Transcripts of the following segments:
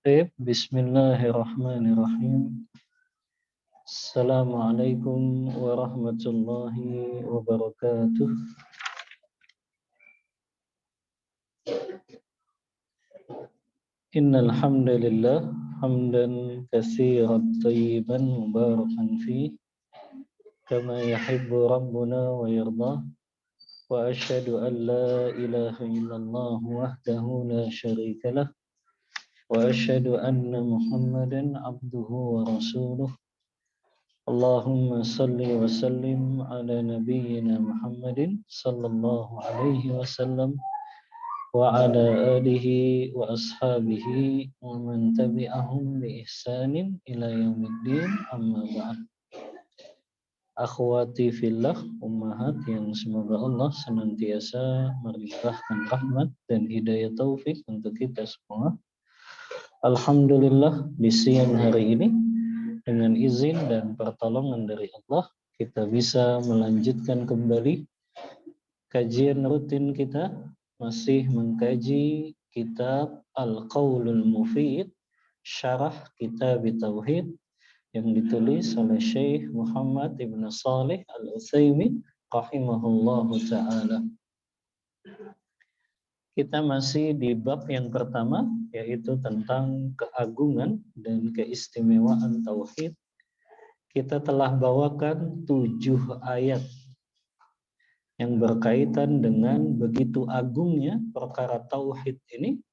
Baik, Bismillahirrahmanirrahim. Assalamualaikum warahmatullahi wabarakatuh. Innal hamdalillah hamdan katsiran tayyiban mubarakan fi kama yuhibbu rabbuna wa yarda wa asyhadu an la ilaha illallah wahdahu la syarika lah wa asyhadu anna Muhammadan abduhu wa rasuluh. Allahumma salli wa sallim ala nabiyyina Muhammadin sallallahu alaihi wasallam wa ala alihi wa ashabihi wa man tabi'ahum bi ihsanin ila yaumiddin amma ba'd. Akhwati fillah, ummahat yang semoga Allah senantiasa melimpahkan rahmat dan hidayah taufik untuk kita semua. Alhamdulillah di siang hari ini dengan izin dan pertolongan dari Allah kita bisa melanjutkan kembali kajian rutin kita, masih mengkaji kitab Al-Qaulul Mufid, syarah kitab Tauhid yang ditulis oleh Syekh Muhammad Ibn Salih Al-Utsaimin rahimahullahu ta'ala. Kita masih di bab yang pertama, yaitu tentang keagungan dan keistimewaan Tauhid. Kita telah bawakan 7 ayat yang berkaitan dengan begitu agungnya perkara Tauhid ini,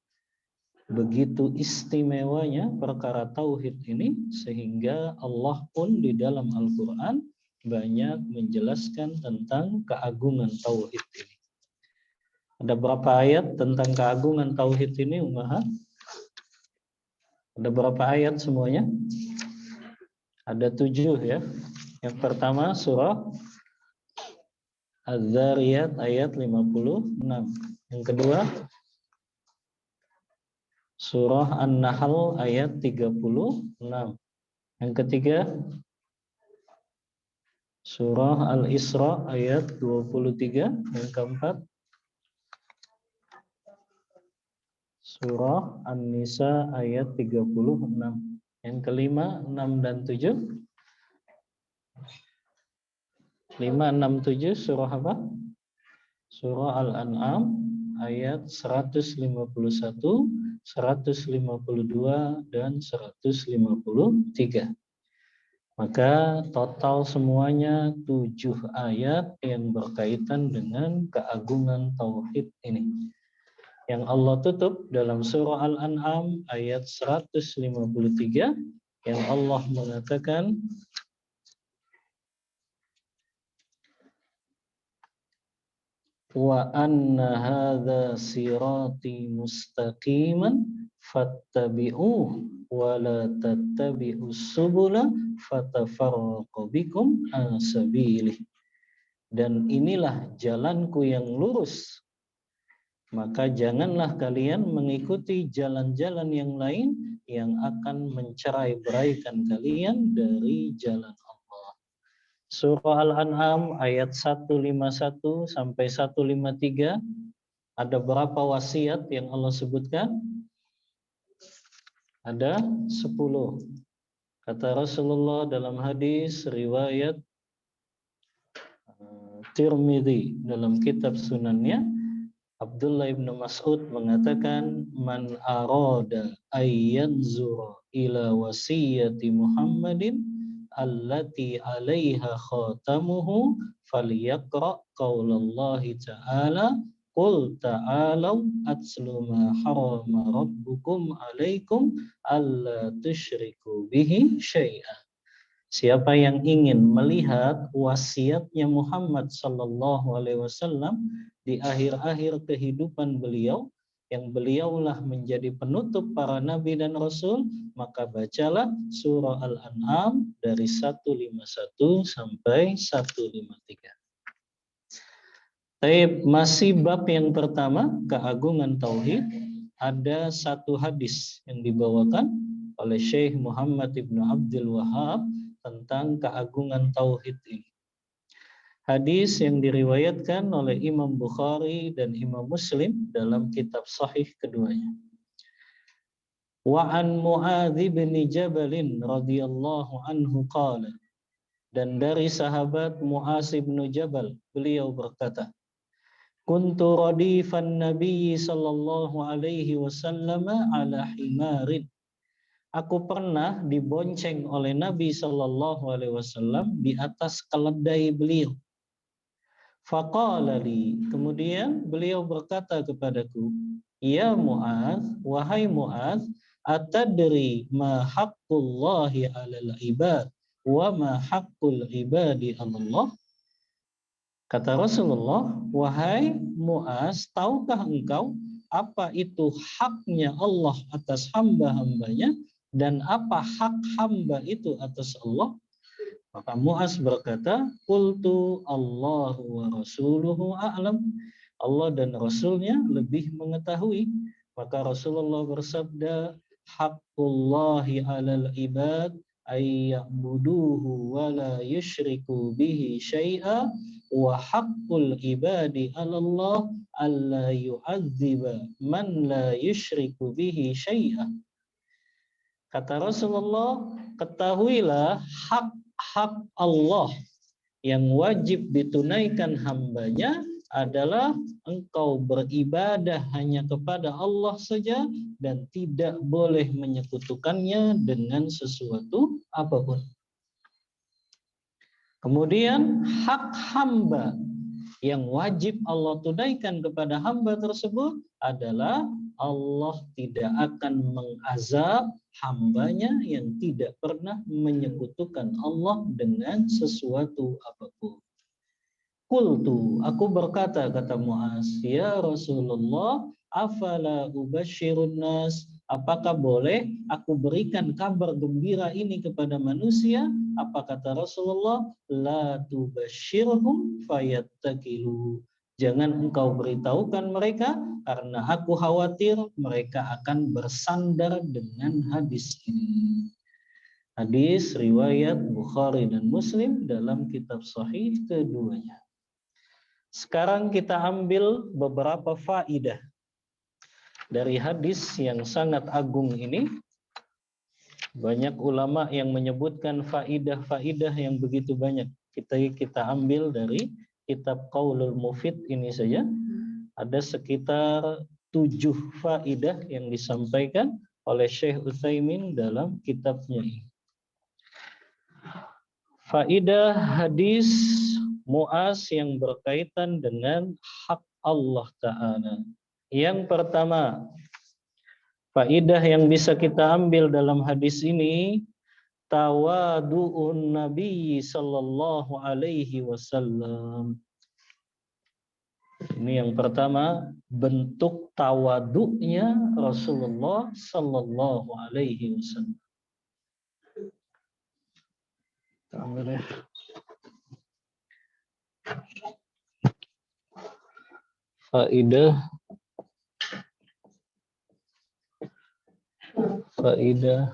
begitu istimewanya perkara Tauhid ini, sehingga Allah pun di dalam Al-Quran banyak menjelaskan tentang keagungan Tauhid ini. Ada berapa ayat tentang keagungan Tauhid ini, Ummahat? Ada berapa ayat semuanya? Ada 7 ya. Yang pertama surah Az-Zariyat ayat 56. Yang kedua surah An-Nahl ayat 36. Yang ketiga surah Al-Isra ayat 23. Yang keempat surah An-Nisa ayat 36. Yang kelima 6 dan 7. 5, 6, 7 surah apa? Surah Al-An'am ayat 151, 152 dan 153. Maka total semuanya 7 ayat yang berkaitan dengan keagungan Tauhid ini. Yang Allah tutup dalam surah Al-An'am ayat 153 yang Allah mengatakan, wa anna hadza sirati mustaqiman fattabi'uhu wa la tattabi'us subula fatafarraqu bikum an sabilih. Dan inilah jalanku yang lurus, maka janganlah kalian mengikuti jalan-jalan yang lain yang akan mencerai-beraikan kalian dari jalan Allah. Surah Al-An'am ayat 151 sampai 153. Ada berapa wasiat yang Allah sebutkan? Ada 10. Kata Rasulullah dalam hadis riwayat Tirmidzi dalam kitab sunannya, Abdullah ibn Mas'ud mengatakan, man arada ayyanzura ila wasiyati Muhammadin allati 'alaiha khatamuhu falyaqra qaulallahi ta'ala qul ta'alau atslu ma harama rabbukum 'alaikum alla tusyriku bihi syai'a. Siapa yang ingin melihat wasiatnya Muhammad sallallahu alaihi wasallam di akhir-akhir kehidupan beliau, yang beliaulah menjadi penutup para nabi dan rasul, maka bacalah surah Al-An'am dari 151 sampai 153. Baik, masih bab yang pertama, keagungan Tauhid. Ada satu hadis yang dibawakan oleh Syekh Muhammad Ibn Abdul Wahhab tentang keagungan Tauhid ini. Hadis yang diriwayatkan oleh Imam Bukhari dan Imam Muslim dalam kitab sahih keduanya. Wa an Mu'adz bin Jabal radhiyallahu anhu qala, dan dari sahabat Mu'adz bin Jabal, beliau berkata, kuntu radifan Nabi sallallahu alaihi wasallam ala himarin. Aku pernah dibonceng oleh Nabi sallallahu alaihi wasallam di atas keledai beliau. Faqala li, kemudian beliau berkata kepadaku, ya Mu'adz, wahai Mu'adz, atadri ma haqqullahi 'alal ibad wa ma haqqul ibadi 'alallah? Kata Rasulullah, wahai Mu'adz, tahukah engkau apa itu haknya Allah atas hamba-hambanya dan apa hak hamba itu atas Allah? Maka Mu'adz berkata, qultu Allahu wa rasuluhu a'lam. Allah dan Rasulnya lebih mengetahui. Maka Rasulullah bersabda, haqqullahi 'alal ibad ay ya'buduhu wa la yusyriku bihi syai'a wa haqqul ibadi 'alallah alla yu'adziba man la yusyriku bihi syai'a. Kata Rasulullah, ketahuilah hak Allah yang wajib ditunaikan hambanya adalah engkau beribadah hanya kepada Allah saja dan tidak boleh menyekutukannya dengan sesuatu apapun. Kemudian hak hamba yang wajib Allah tunaikan kepada hamba tersebut adalah Allah tidak akan mengazab hambanya yang tidak pernah menyekutukan Allah dengan sesuatu apapun. Qultu, aku berkata, kata Mu'adz, ya Rasulullah, afala ubasyirun nas, apakah boleh aku berikan kabar gembira ini kepada manusia? Apa kata Rasulullah? La tubasyirhum fayattakilu. Jangan engkau beritahukan mereka karena aku khawatir mereka akan bersandar dengan hadis ini. Hadis riwayat Bukhari dan Muslim dalam kitab sahih keduanya. Sekarang kita ambil beberapa faidah dari hadis yang sangat agung ini. Banyak ulama yang menyebutkan faidah-faidah yang begitu banyak. Kita ambil dari kitab Qaulul Mufid ini saja. Ada sekitar 7 faidah yang disampaikan oleh Syekh Utsaimin dalam kitabnya ini. Faidah hadis Mu'adz yang berkaitan dengan hak Allah Ta'ala. Yang pertama, faidah yang bisa kita ambil dalam hadis ini, tawadu'un Nabi sallallahu alaihi wasallam. Ini yang pertama, bentuk tawadu'nya Rasulullah sallallahu alaihi wasallam. Faidah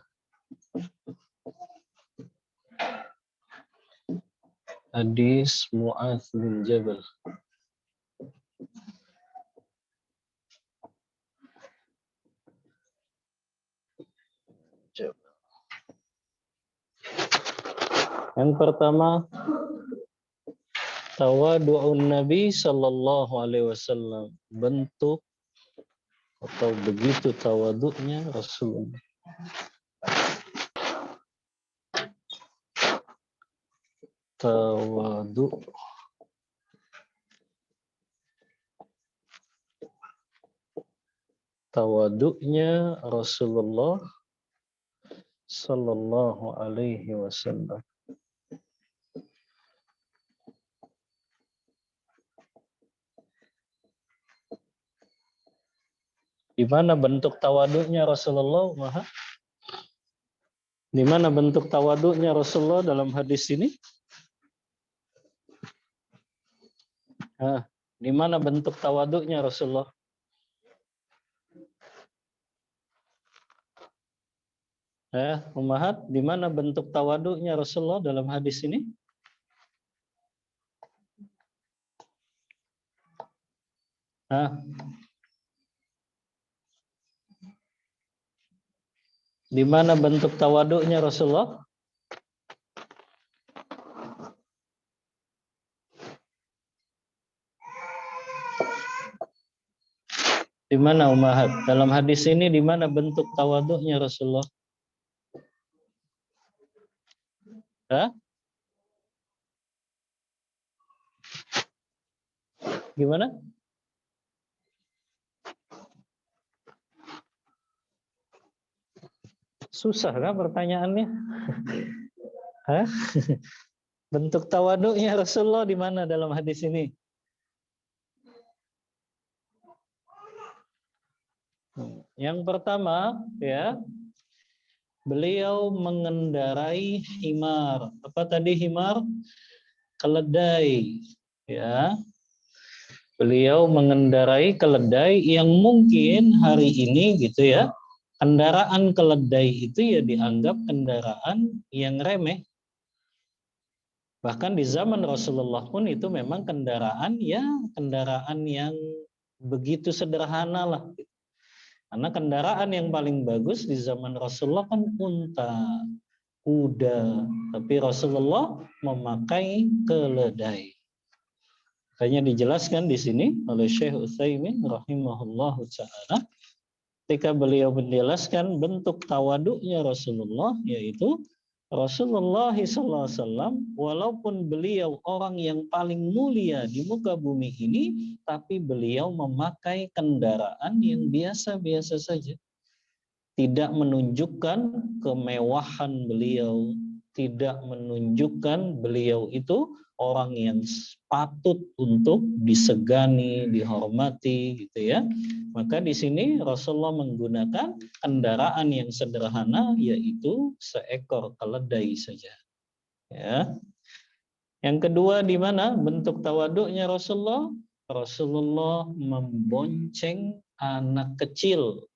hadis Mu'adz bin Jabal. Yang pertama, tawadu'un Nabi sallallahu alaihi wasallam, bentuk atau begitu tawadu'nya Rasulullah. Tawadu'nya Rasulullah sallallahu alaihi wasallam. Di mana bentuk tawadu'nya Rasulullah? Di mana bentuk tawadu'nya Rasulullah dalam hadis ini? Di mana bentuk tawadu'nya Rasulullah? Ummahat, di mana bentuk tawadu'nya Rasulullah dalam hadis ini? Di mana bentuk tawaduknya Rasulullah? Di mana Ummahat? Dalam hadis ini di mana bentuk tawaduknya Rasulullah? Hah? Gimana? Susah kan pertanyaannya? Hah? Bentuk tawaduknya Rasulullah di mana dalam hadis ini? Yang pertama, ya, beliau mengendarai himar. Apa tadi himar? Keledai. Ya, beliau mengendarai keledai yang mungkin hari ini gitu ya, kendaraan keledai itu ya dianggap kendaraan yang remeh. Bahkan di zaman Rasulullah pun itu memang kendaraan yang begitu sederhana lah. Karena kendaraan yang paling bagus di zaman Rasulullah kan unta, kuda, tapi Rasulullah memakai keledai. Makanya dijelaskan di sini oleh Syekh Utsaimin rahimahullahu taala ketika beliau menjelaskan bentuk tawaduknya Rasulullah, yaitu Rasulullah SAW walaupun beliau orang yang paling mulia di muka bumi ini, tapi beliau memakai kendaraan yang biasa-biasa saja. Tidak menunjukkan kemewahan beliau, tidak menunjukkan beliau itu orang yang patut untuk disegani, dihormati gitu ya. Maka di sini Rasulullah menggunakan kendaraan yang sederhana, yaitu seekor keledai saja. Ya. Yang kedua, di mana bentuk tawaduknya Rasulullah? Rasulullah membonceng anak kecil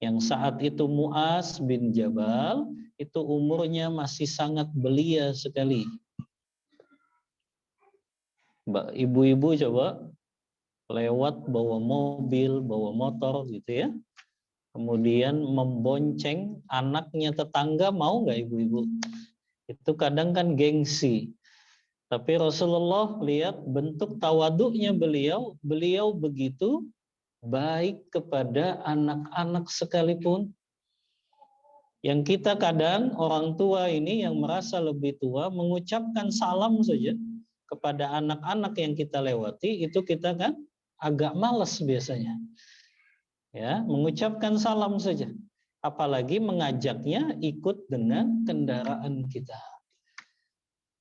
yang saat itu Mu'az bin Jabal itu umurnya masih sangat belia sekali. Ibu-ibu coba lewat bawa mobil, bawa motor gitu ya. Kemudian membonceng anaknya tetangga, mau nggak ibu-ibu? Itu kadang kan gengsi. Tapi Rasulullah lihat bentuk tawaduknya beliau begitu baik kepada anak-anak sekalipun. Yang kita kadang orang tua ini yang merasa lebih tua mengucapkan salam saja kepada anak-anak yang kita lewati, itu kita kan agak malas biasanya. Ya, mengucapkan salam saja. Apalagi mengajaknya ikut dengan kendaraan kita.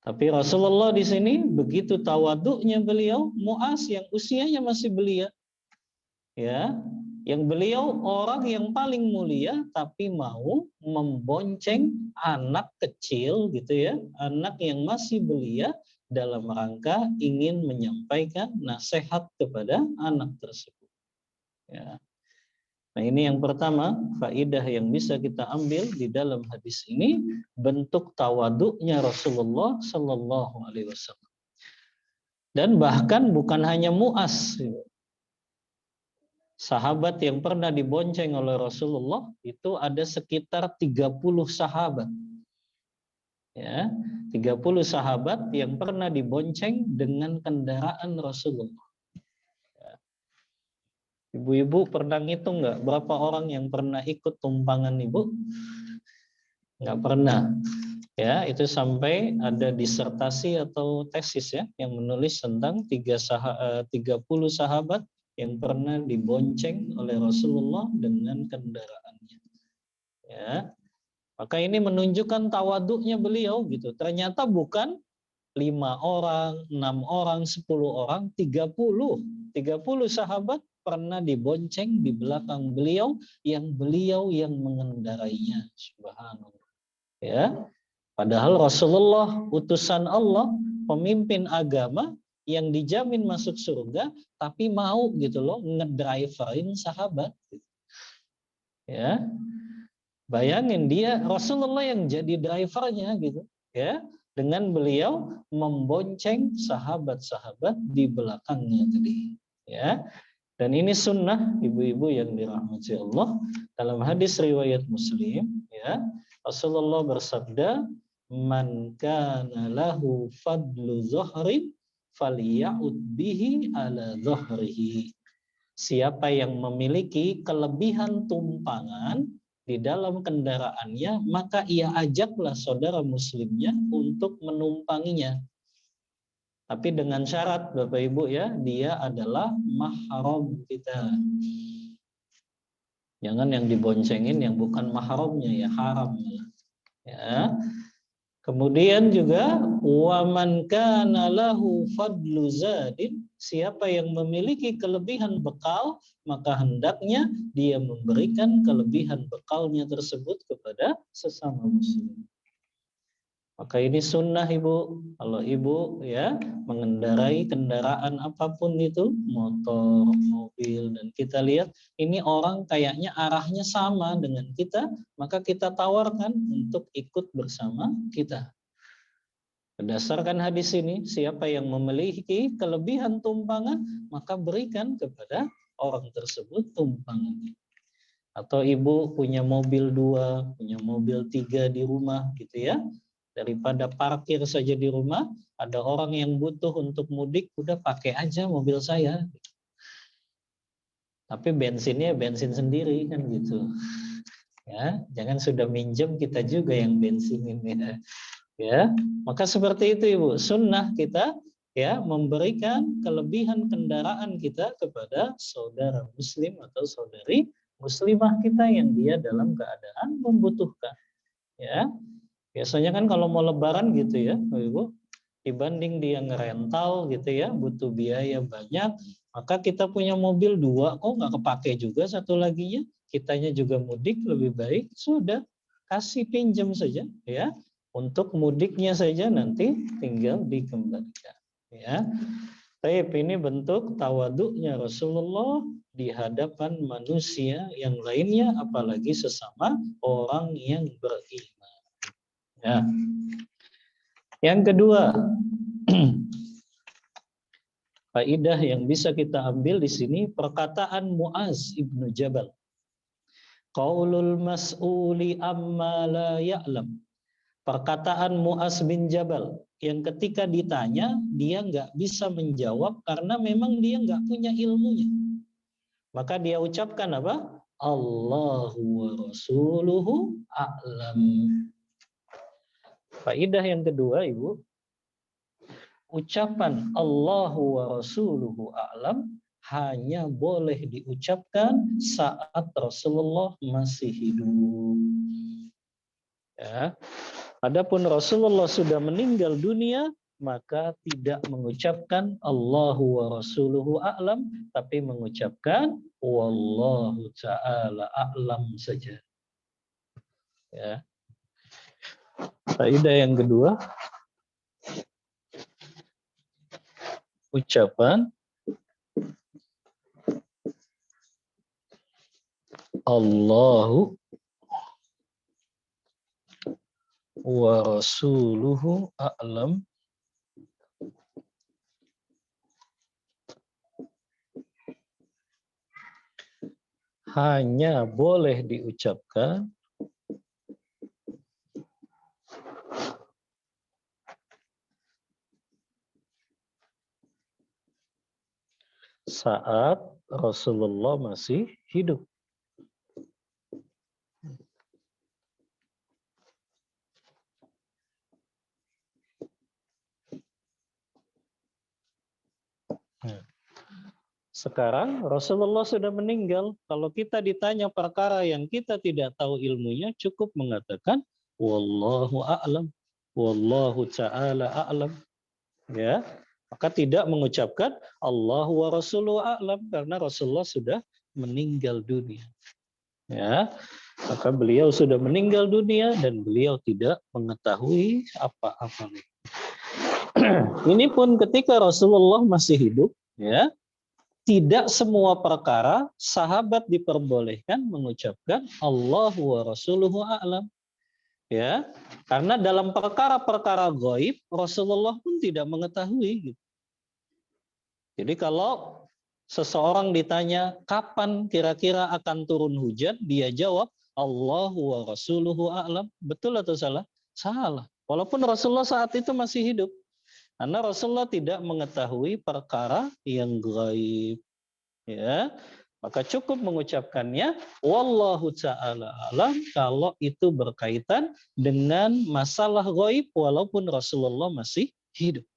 Tapi Rasulullah di sini begitu tawaduknya beliau, Mu'az yang usianya masih belia, ya, yang beliau orang yang paling mulia tapi mau membonceng anak kecil gitu ya, anak yang masih belia dalam rangka ingin menyampaikan nasihat kepada anak tersebut. Ya. Nah, ini yang pertama, faidah yang bisa kita ambil di dalam hadis ini, bentuk tawaduknya Rasulullah Shallallahu Alaihi Wasallam. Dan bahkan bukan hanya Mu'az, sahabat yang pernah dibonceng oleh Rasulullah itu ada sekitar 30 sahabat. Ya, 30 sahabat yang pernah dibonceng dengan kendaraan Rasulullah. Ibu-ibu pernah ngitung nggak berapa orang yang pernah ikut tumpangan ibu? Nggak pernah. Ya, itu sampai ada disertasi atau tesis ya yang menulis tentang 30 sahabat yang pernah dibonceng oleh Rasulullah dengan kendaraannya. Ya. Maka ini menunjukkan tawaduknya beliau gitu. Ternyata bukan 5 orang, 6 orang, 10 orang, 30. 30 sahabat pernah dibonceng di belakang beliau yang mengendarainya. Subhanallah. Ya. Padahal Rasulullah utusan Allah, pemimpin agama yang dijamin masuk surga, tapi mau gitu loh ngedriverin sahabat. Ya. Bayangin dia Rasulullah yang jadi drivernya gitu, ya. Dengan beliau membonceng sahabat-sahabat di belakangnya tadi, ya. Dan ini sunnah ibu-ibu yang dirahmati Allah. Dalam hadis riwayat Muslim, ya, Rasulullah bersabda, "Man kana lahu fadlu zuhrin falya'ud bihi ala zuhrihi." Siapa yang memiliki kelebihan tumpangan di dalam kendaraannya, maka ia ajaklah saudara muslimnya untuk menumpanginya. Tapi dengan syarat Bapak Ibu ya, dia adalah mahram kita. Jangan yang diboncengin yang bukan mahramnya ya, haram. Ya. Kemudian juga waman kana lahu fadlu zadin, siapa yang memiliki kelebihan bekal, maka hendaknya dia memberikan kelebihan bekalnya tersebut kepada sesama muslim. Maka ini sunnah ibu. Kalau ibu ya mengendarai kendaraan apapun itu, motor, mobil, dan kita lihat ini orang kayaknya arahnya sama dengan kita, maka kita tawarkan untuk ikut bersama kita. Berdasarkan hadis ini, siapa yang memiliki kelebihan tumpangan, maka berikan kepada orang tersebut tumpangannya. Atau ibu punya mobil 2, punya mobil 3 di rumah gitu ya. Daripada parkir saja di rumah, ada orang yang butuh untuk mudik, udah pakai aja mobil saya. Tapi bensinnya bensin sendiri kan gitu. Ya, jangan sudah minjem kita juga yang bensinin ya. Ya, maka seperti itu Ibu, sunnah kita ya memberikan kelebihan kendaraan kita kepada saudara muslim atau saudari muslimah kita yang dia dalam keadaan membutuhkan. Ya. Biasanya kan kalau mau lebaran gitu ya, Ibu, dibanding dia ngerental gitu ya, butuh biaya banyak, maka kita punya mobil 2, kok nggak kepake juga satu laginya, kitanya juga mudik, lebih baik sudah kasih pinjam saja ya, untuk mudiknya saja nanti tinggal dikembalikan ya. Baik, ini bentuk tawaduknya Rasulullah di hadapan manusia yang lainnya, apalagi sesama orang yang beriman. Ya. Yang kedua, faidah yang bisa kita ambil di sini perkataan Muaz ibnu Jabal. Qaulul mas'uli amma la ya'lam. Perkataan Muaz bin Jabal yang ketika ditanya dia nggak bisa menjawab karena memang dia nggak punya ilmunya. Maka dia ucapkan apa? Allahu wa rasuluhu a'lam. Faidah yang kedua, Ibu, ucapan Allahu wa rasuluhu a'lam hanya boleh diucapkan saat Rasulullah masih hidup. Ya. Adapun Rasulullah sudah meninggal dunia, maka tidak mengucapkan Allahu wa rasuluhu a'lam, tapi mengucapkan wallahu ta'ala a'lam saja. Ya. Faedah yang kedua, ucapan Allahu wa rasuluhu a'lam hanya boleh diucapkan saat Rasulullah masih hidup. Sekarang Rasulullah sudah meninggal. Kalau kita ditanya perkara yang kita tidak tahu ilmunya, cukup mengatakan wallahu a'lam, wallahu ta'ala a'lam. Ya, maka tidak mengucapkan Allahu wa rasuluhu a'lam karena Rasulullah sudah meninggal dunia. Ya, maka beliau sudah meninggal dunia dan beliau tidak mengetahui apa-apa. Ini pun ketika Rasulullah masih hidup, ya. Tidak semua perkara sahabat diperbolehkan mengucapkan Allahu wa rasuluhu a'lam. Ya, karena dalam perkara-perkara gaib Rasulullah pun tidak mengetahui. Jadi kalau Seseorang ditanya, kapan kira-kira akan turun hujan? Dia jawab, Allahu wa rasuluhu a'lam. Betul atau salah? Salah. Walaupun Rasulullah saat itu masih hidup. Karena Rasulullah tidak mengetahui perkara yang gaib. Ya, maka cukup mengucapkannya, Wallahu ta'ala alam, kalau itu berkaitan dengan masalah gaib walaupun Rasulullah masih hidup.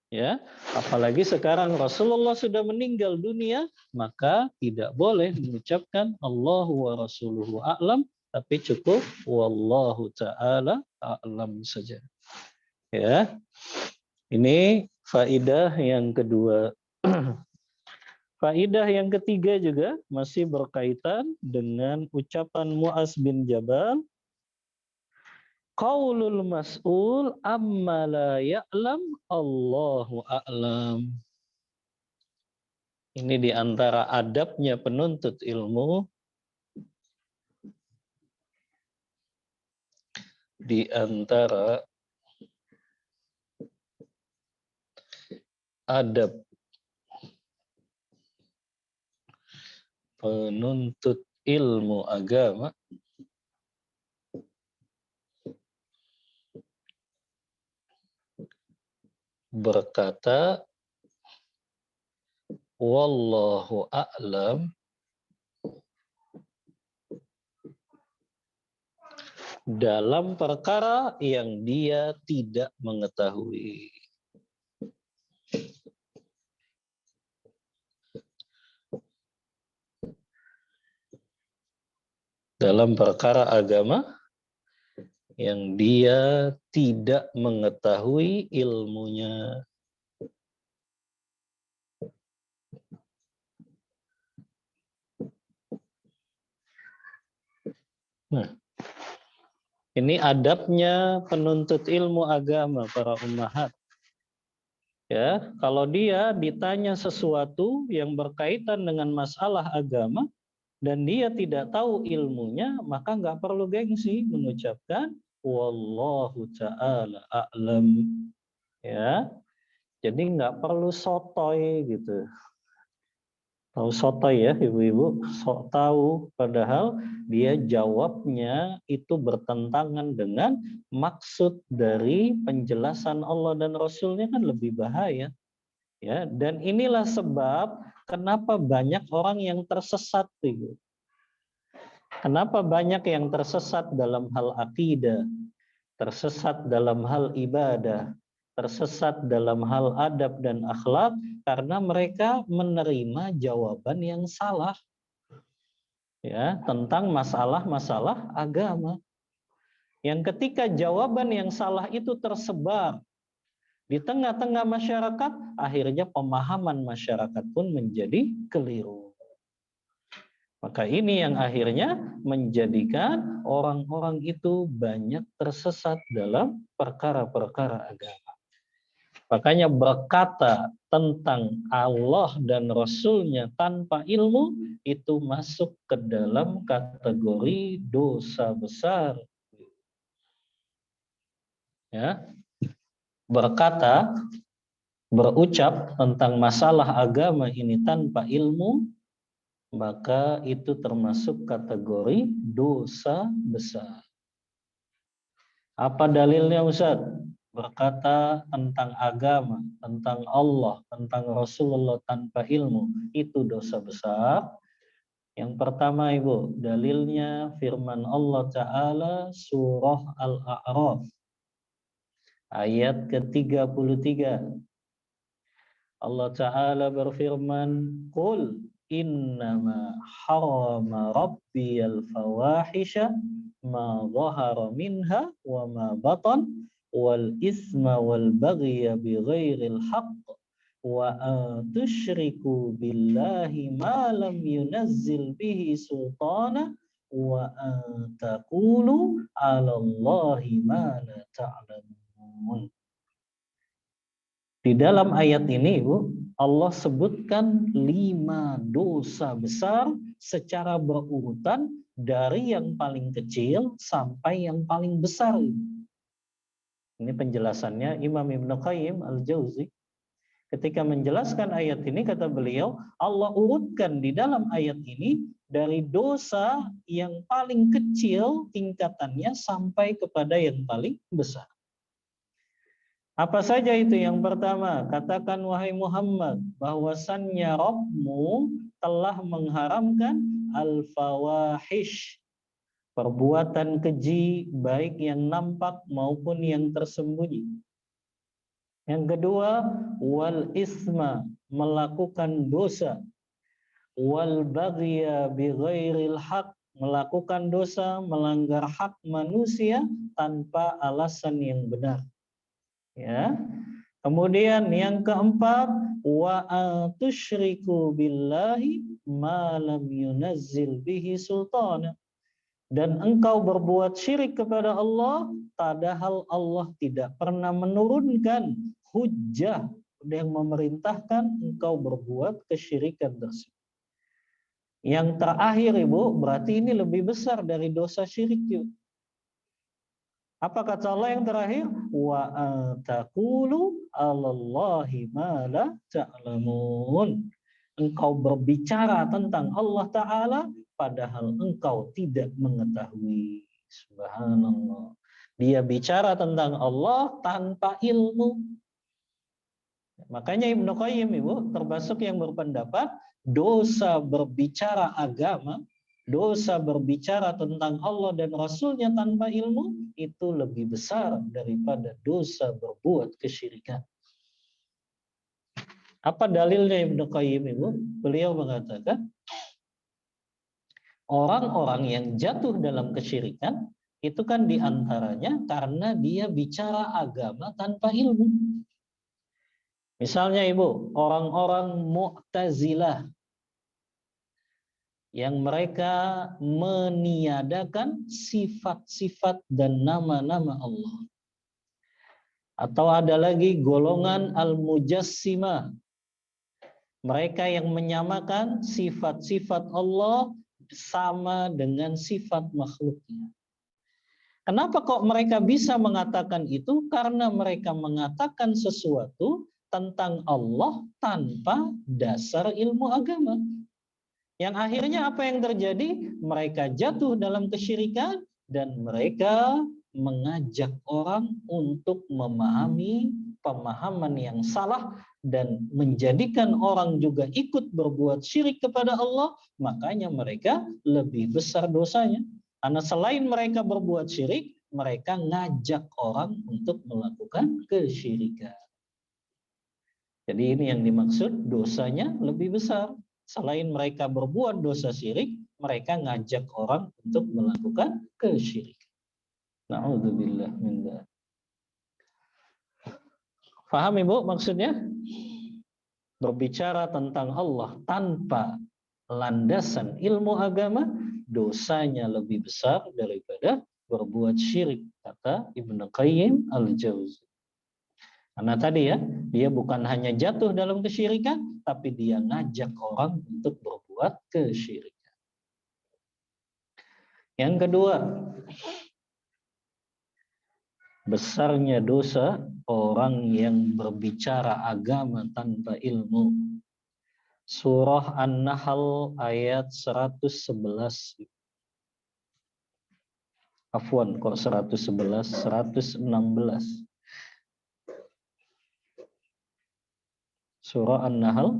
Ya, apalagi sekarang Rasulullah sudah meninggal dunia, maka tidak boleh mengucapkan Allahu wa rasuluhu a'lam, tapi cukup wallahu taala a'lam saja. Ya. Ini faidah yang kedua. Faidah yang ketiga juga masih berkaitan dengan ucapan Mu'az bin Jabal, qaulul mas'ul amma la ya'lam Allahu a'lam. Ini di antara adabnya penuntut ilmu, di antara adab penuntut ilmu agama, berkata wallahu a'lam dalam perkara yang dia tidak mengetahui. Dalam perkara agama yang dia tidak mengetahui ilmunya. Nah, ini adabnya penuntut ilmu agama, para ummahat. Ya, kalau dia ditanya sesuatu yang berkaitan dengan masalah agama dan dia tidak tahu ilmunya, maka nggak perlu gengsi mengucapkan wallahu ta'ala a'lam. Ya, jadi nggak perlu sotoy gitu. Tahu sotoy ya ibu-ibu, sok tahu, padahal dia jawabnya itu bertentangan dengan maksud dari penjelasan Allah dan Rasulnya, kan lebih bahaya. Ya, dan inilah sebab kenapa banyak orang yang tersesat itu. Kenapa banyak yang tersesat dalam hal akidah, tersesat dalam hal ibadah, tersesat dalam hal adab dan akhlak, karena mereka menerima jawaban yang salah ya tentang masalah-masalah agama. Yang ketika jawaban yang salah itu tersebar di tengah-tengah masyarakat, akhirnya pemahaman masyarakat pun menjadi keliru. Maka ini yang akhirnya menjadikan orang-orang itu banyak tersesat dalam perkara-perkara agama. Makanya berkata tentang Allah dan Rasul-Nya tanpa ilmu itu masuk ke dalam kategori dosa besar. Ya. Berkata, berucap tentang masalah agama ini tanpa ilmu, maka itu termasuk kategori dosa besar. Apa dalilnya Ustaz? Berkata tentang agama, tentang Allah, tentang Rasulullah tanpa ilmu, itu dosa besar. Yang pertama Ibu, dalilnya firman Allah Ta'ala surah Al-A'raf ayat ke-33. Allah Ta'ala berfirman, Qul innama harama rabbiyal fawahisha ma zahara minha wa ma batan wal isma wal baghya bighairil haqq wa tusyriku billahi ma lam yunazzil bihi sultana wa taqulu 'ala Allahi ma la ta'lamun. Di dalam ayat ini, Ibu, Allah sebutkan 5 dosa besar secara berurutan dari yang paling kecil sampai yang paling besar. Ini penjelasannya Imam Ibnu Qayyim Al-Jauzi. Ketika menjelaskan ayat ini, kata beliau, Allah urutkan di dalam ayat ini dari dosa yang paling kecil tingkatannya sampai kepada yang paling besar. Apa saja itu? Yang pertama, katakan wahai Muhammad, bahwasannya Rabbmu telah mengharamkan al-fawahish, perbuatan keji baik yang nampak maupun yang tersembunyi. Yang kedua, wal isma, melakukan dosa. Wal baghya bighairil haq, melakukan dosa, melanggar hak manusia tanpa alasan yang benar. Ya. Kemudian yang keempat, wa tusyriku billahi ma lam yunazzil bihi sultana. Dan engkau berbuat syirik kepada Allah, padahal Allah tidak pernah menurunkan hujjah yang memerintahkan engkau berbuat kesyirikan tersebut. Yang terakhir, Ibu, berarti ini lebih besar dari dosa syirik itu. Apa kata Allah yang terakhir? Wa taqulu 'alallahi ma la ta'lamun. Engkau berbicara tentang Allah Ta'ala padahal engkau tidak mengetahui. Subhanallah. Dia bicara tentang Allah tanpa ilmu. Makanya Ibnu Qayyim, Ibu, termasuk yang berpendapat dosa berbicara agama, dosa berbicara tentang Allah dan Rasulnya tanpa ilmu itu lebih besar daripada dosa berbuat kesyirikan. Apa dalilnya Ibnu Qayyim, Ibu? Beliau mengatakan orang-orang yang jatuh dalam kesyirikan itu kan diantaranya karena dia bicara agama tanpa ilmu. Misalnya, Ibu, orang-orang Mu'tazilah yang mereka meniadakan sifat-sifat dan nama-nama Allah. Atau ada lagi golongan Al-Mujassimah. Mereka yang menyamakan sifat-sifat Allah sama dengan sifat makhluknya. Kenapa kok mereka bisa mengatakan itu? Karena mereka mengatakan sesuatu tentang Allah tanpa dasar ilmu agama. Yang akhirnya apa yang terjadi? Mereka jatuh dalam kesyirikan dan mereka mengajak orang untuk memahami pemahaman yang salah dan menjadikan orang juga ikut berbuat syirik kepada Allah. Makanya mereka lebih besar dosanya. Karena selain mereka berbuat syirik, mereka ngajak orang untuk melakukan kesyirikan. Jadi ini yang dimaksud dosanya lebih besar. Selain mereka berbuat dosa syirik, mereka ngajak orang untuk melakukan kesyirikan. Na'udzubillah min dzalik. Paham, Ibu, maksudnya? Berbicara tentang Allah tanpa landasan ilmu agama, dosanya lebih besar daripada berbuat syirik, kata Ibnu Qayyim al-Jauzi. Karena tadi ya, dia bukan hanya jatuh dalam kesyirikan, tapi dia ngajak orang untuk berbuat kesyirikan. Yang kedua, besarnya dosa orang yang berbicara agama tanpa ilmu. Surah An-Nahl ayat 111. Afwan, kok 111, 116. Surah An-Nahl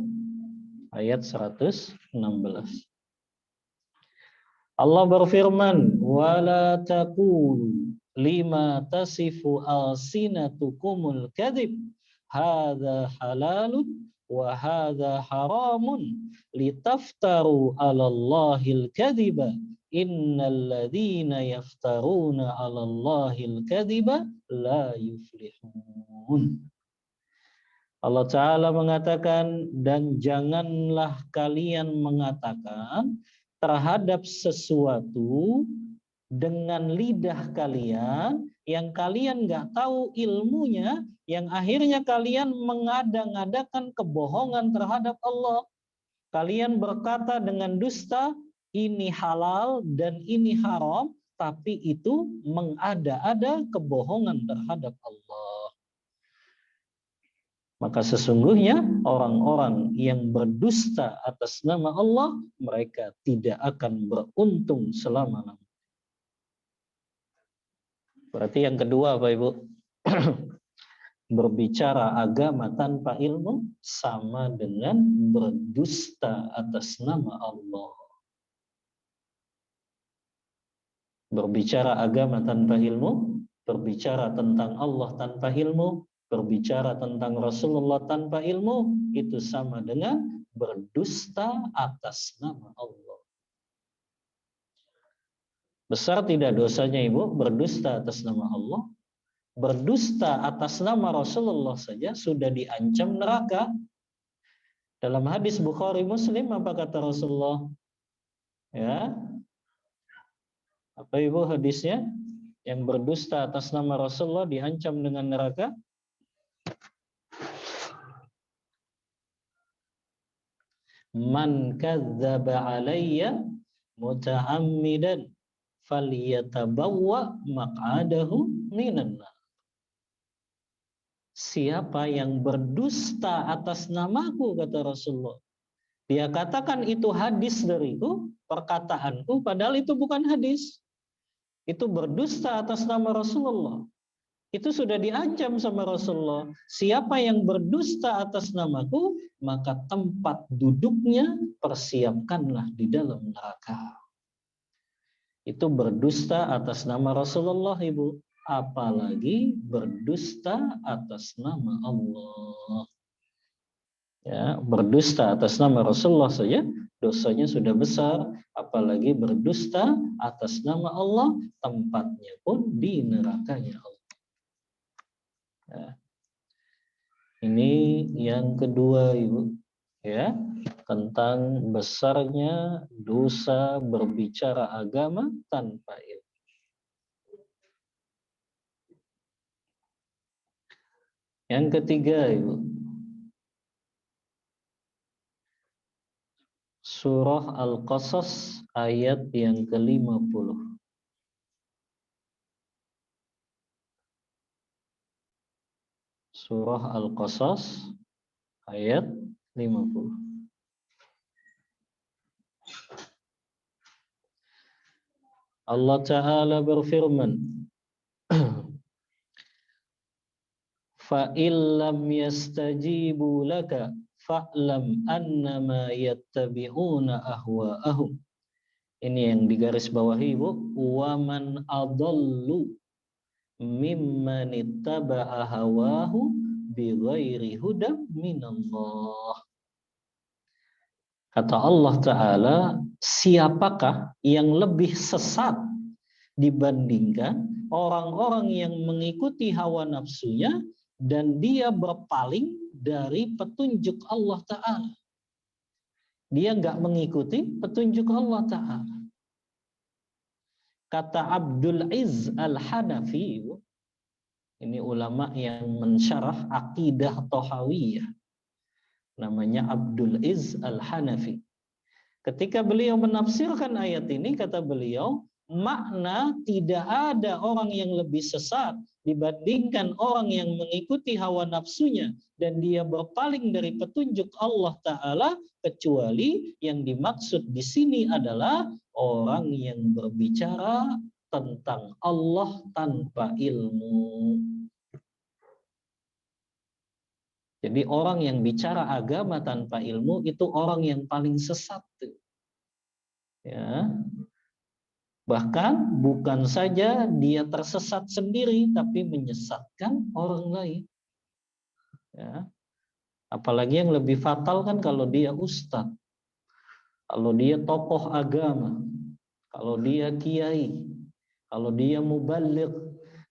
ayat 116. Allah berfirman, "Wala taqulu lima tasifu alsinatukumul kadzib, hadza halalun wa hadza haramun litaftaru 'alallahil kadziba, innal ladzina yaftaruna 'alallahil kadziba la yuflihun." Allah Ta'ala mengatakan, dan janganlah kalian mengatakan terhadap sesuatu dengan lidah kalian yang kalian nggak tahu ilmunya, yang akhirnya kalian mengada-ngadakan kebohongan terhadap Allah. Kalian berkata dengan dusta, ini halal dan ini haram, tapi itu mengada-ada kebohongan terhadap Allah. Maka sesungguhnya orang-orang yang berdusta atas nama Allah, mereka tidak akan beruntung selama-lamanya. Berarti yang kedua Bapak Ibu, berbicara agama tanpa ilmu sama dengan berdusta atas nama Allah. Berbicara agama tanpa ilmu, berbicara tentang Allah tanpa ilmu, berbicara tentang Rasulullah tanpa ilmu, itu sama dengan berdusta atas nama Allah. Besar tidak dosanya Ibu berdusta atas nama Allah? Berdusta atas nama Rasulullah saja sudah diancam neraka. Dalam hadis Bukhari Muslim apa kata Rasulullah? Ya. Apa Ibu hadisnya? Yang berdusta atas nama Rasulullah diancam dengan neraka? Man kadzdzaba alayya muta'ammidan falyatabawwa maq'adahu minan nar. Siapa yang berdusta atas namaku, kata Rasulullah. Dia katakan itu hadis dariku, perkataanku, padahal itu bukan hadis. Itu berdusta atas nama Rasulullah. Itu sudah diancam sama Rasulullah. Siapa yang berdusta atas namaku, maka tempat duduknya persiapkanlah di dalam neraka. Itu berdusta atas nama Rasulullah, Ibu. Apalagi berdusta atas nama Allah. Ya, berdusta atas nama Rasulullah saja dosanya sudah besar, apalagi berdusta atas nama Allah, tempatnya pun di nerakanya Allah. Ya. Ini yang kedua Ibu, ya, tentang besarnya dosa berbicara agama tanpa ilmu. Yang ketiga Ibu, Surah Al-Qasas ayat yang ke-50. Surah Al-Qasas ayat 50. Allah Ta'ala berfirman, fa illam yastajibu laka fa'lam annama yattabi'una ahwa'ahum. Ini yang digaris bawahi Ibu, wa man adallu mimman ittaba'a hawahu bighairi hudam minallah. Kata Allah Ta'ala, siapakah yang lebih sesat dibandingkan orang-orang yang mengikuti hawa nafsunya dan dia berpaling dari petunjuk Allah Ta'ala. Dia nggak mengikuti petunjuk Allah Ta'ala. Kata Abdul Izz Al-Hanafi, ini ulama yang mensyarah akidah Thahawiyah, namanya Abdul Izz Al-Hanafi. Ketika beliau menafsirkan ayat ini, kata beliau, makna tidak ada orang yang lebih sesat dibandingkan orang yang mengikuti hawa nafsunya dan dia berpaling dari petunjuk Allah Ta'ala, kecuali yang dimaksud di sini adalah orang yang berbicara tentang Allah tanpa ilmu. Jadi orang yang bicara agama tanpa ilmu itu orang yang paling sesat. Ya. Bahkan bukan saja dia tersesat sendiri, tapi menyesatkan orang lain. Ya. Apalagi yang lebih fatal kan kalau dia ustadz, kalau dia tokoh agama, kalau dia kiai, kalau dia mubaligh,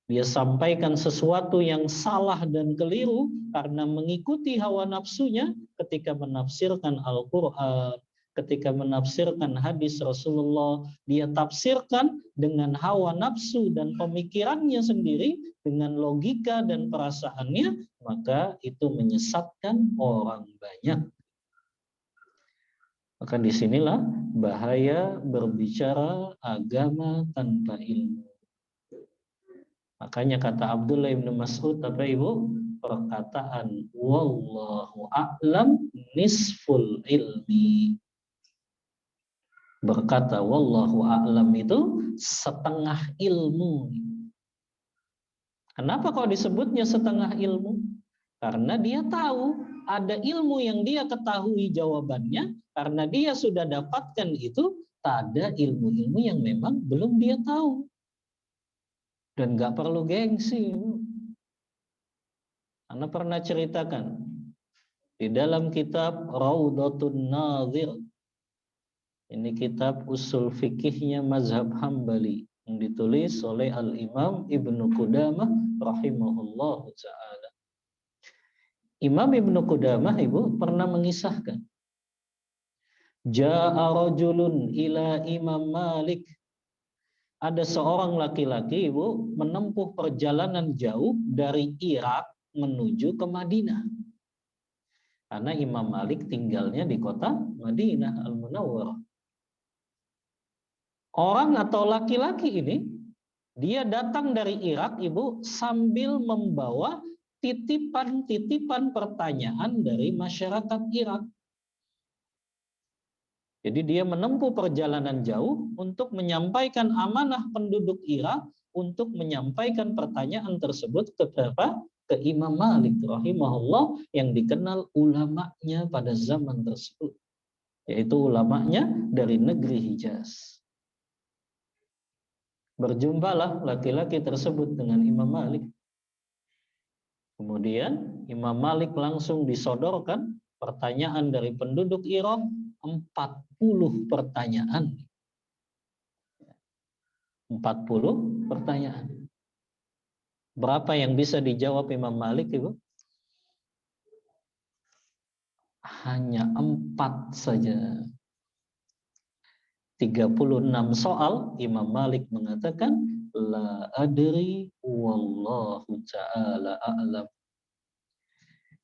dia sampaikan sesuatu yang salah dan keliru karena mengikuti hawa nafsunya ketika menafsirkan Al-Quran, ketika menafsirkan hadis Rasulullah, dia tafsirkan dengan hawa nafsu dan pemikirannya sendiri, dengan logika dan perasaannya, maka itu menyesatkan orang banyak. Maka disinilah bahaya berbicara agama tanpa ilmu. Makanya kata Abdullah bin Mas'ud, apa Ibu? perkataan wallahu a'lam nisful ilmi. Berkata wallahu a'lam itu setengah ilmu. Kenapa kok disebutnya setengah ilmu? Karena dia tahu ada ilmu yang dia ketahui jawabannya, karena dia sudah dapatkan itu, ada ilmu-ilmu yang memang belum dia tahu. Dan nggak perlu gengsi. Anda pernah ceritakan di dalam kitab Raudatun Nadhir. Ini kitab usul fikihnya mazhab Hambali yang ditulis oleh Al-Imam Ibnu Qudamah rahimahullah ta'ala. Imam Ibnu Qudamah, Ibu, pernah mengisahkan. Ja'a rajulun ila Imam Malik. Ada seorang laki-laki, Ibu, menempuh perjalanan jauh dari Irak menuju ke Madinah. Karena Imam Malik tinggalnya di kota Madinah Al-Munawwarah. Orang atau laki-laki ini, dia datang dari Irak, Ibu, sambil membawa titipan-titipan pertanyaan dari masyarakat Irak. Jadi dia menempuh perjalanan jauh untuk menyampaikan amanah penduduk Irak untuk menyampaikan pertanyaan tersebut ke Imam Malik rahimahullah yang dikenal ulamanya pada zaman tersebut, yaitu ulamanya dari negeri Hijaz. Berjumpalah laki-laki tersebut dengan Imam Malik. Kemudian Imam Malik langsung disodorkan pertanyaan dari penduduk Irak, 40 pertanyaan. 40 pertanyaan. Berapa yang bisa dijawab Imam Malik, Ibu? Hanya 4 saja. 36 soal, Imam Malik mengatakan, la adri wallahu ta'ala a'lam.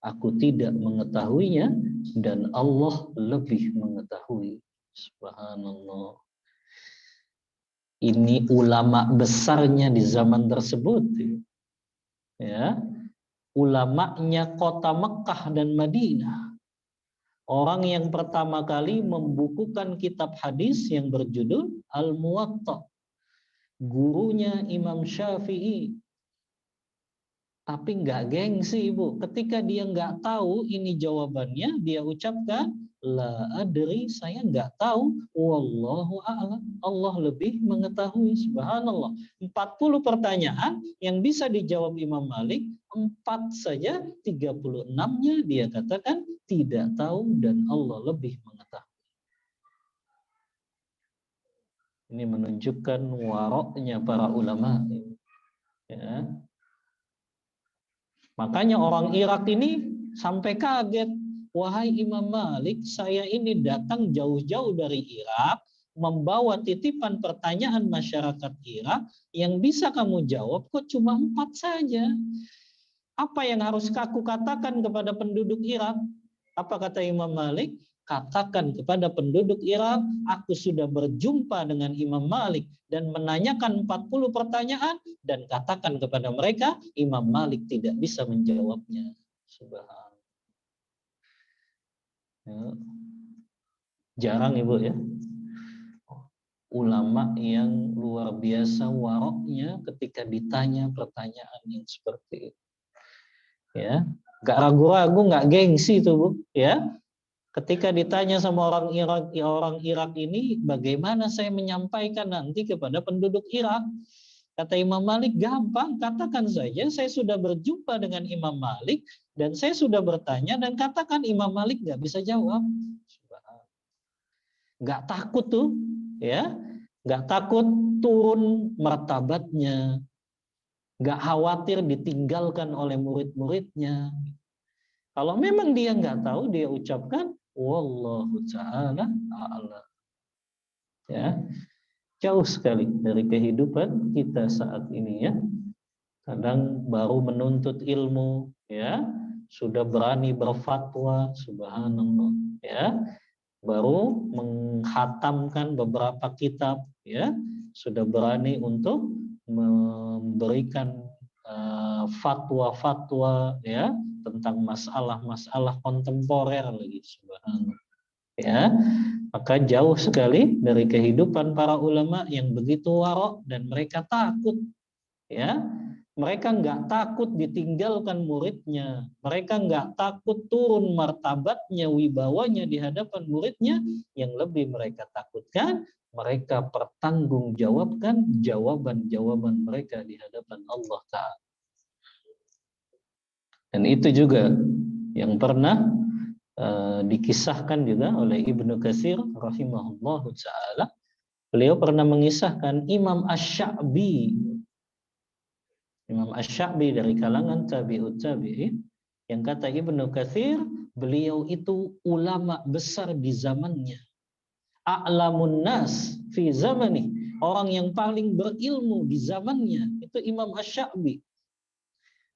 Aku tidak mengetahuinya dan Allah lebih mengetahui. Subhanallah. Ini ulama besarnya di zaman tersebut. Ya. Ulamanya kota Mekah dan Madinah. Orang yang pertama kali membukukan kitab hadis yang berjudul Al-Muwatta. Gurunya Imam Syafi'i. Tapi nggak gengsi, Ibu. Ketika dia nggak tahu ini jawabannya, dia ucapkan, la adri, saya nggak tahu. Wallahu a'lam. Allah lebih mengetahui. Subhanallah. 40 pertanyaan yang bisa dijawab Imam Malik, 4 saja, 36-nya dia katakan tidak tahu dan Allah lebih mengetahui. Ini menunjukkan waroknya para ulama. Ya. Makanya orang Irak ini sampai kaget. Wahai Imam Malik, saya ini datang jauh-jauh dari Irak, membawa titipan pertanyaan masyarakat Irak, yang bisa kamu jawab kok cuma 4 saja. Apa yang harus aku katakan kepada penduduk Irak? Apa kata Imam Malik? Katakan kepada penduduk Irak, aku sudah berjumpa dengan Imam Malik dan menanyakan 40 pertanyaan, dan katakan kepada mereka, Imam Malik tidak bisa menjawabnya. Subhanallah. Ya. Jarang, Ibu, ya. Ulama yang luar biasa waroknya ketika ditanya pertanyaan yang seperti itu. Ya, nggak ragu-ragu, nggak gengsi itu, Bu, ya. Ketika ditanya sama orang Irak ini, bagaimana saya menyampaikan nanti kepada penduduk Irak? Kata Imam Malik, gampang, katakan saja saya sudah berjumpa dengan Imam Malik dan saya sudah bertanya, dan katakan Imam Malik nggak bisa jawab. Nggak takut tuh, ya, nggak takut turun martabatnya, nggak khawatir ditinggalkan oleh murid-muridnya. Kalau memang dia nggak tahu, dia ucapkan wallahu ta'ala a'lam. Ya, jauh sekali dari kehidupan kita saat ini, ya. Kadang baru menuntut ilmu, ya, sudah berani berfatwa, subhanallah, ya. Baru menghatamkan beberapa kitab, ya, sudah berani untuk memberikan fatwa-fatwa ya tentang masalah-masalah kontemporer lagi, subhanallah. Ya, maka jauh sekali dari kehidupan para ulama yang begitu warok dan mereka takut, ya. Mereka nggak takut ditinggalkan muridnya, mereka nggak takut turun martabatnya, wibawanya di hadapan muridnya. Yang lebih mereka takutkan, mereka pertanggungjawabkan jawaban-jawaban mereka di hadapan Allah Ta'ala. Dan itu juga yang pernah dikisahkan juga oleh Ibnu Katsir rahimahullahu ta'ala. Beliau pernah mengisahkan Imam Asy-Sya'bi. Imam Asy-Sya'bi dari kalangan tabi'ut tabi'in, yang kata Ibnu Katsir, beliau itu ulama besar di zamannya. A'lamun nas fi zamani, orang yang paling berilmu di zamannya itu Imam Asy-Sya'bi.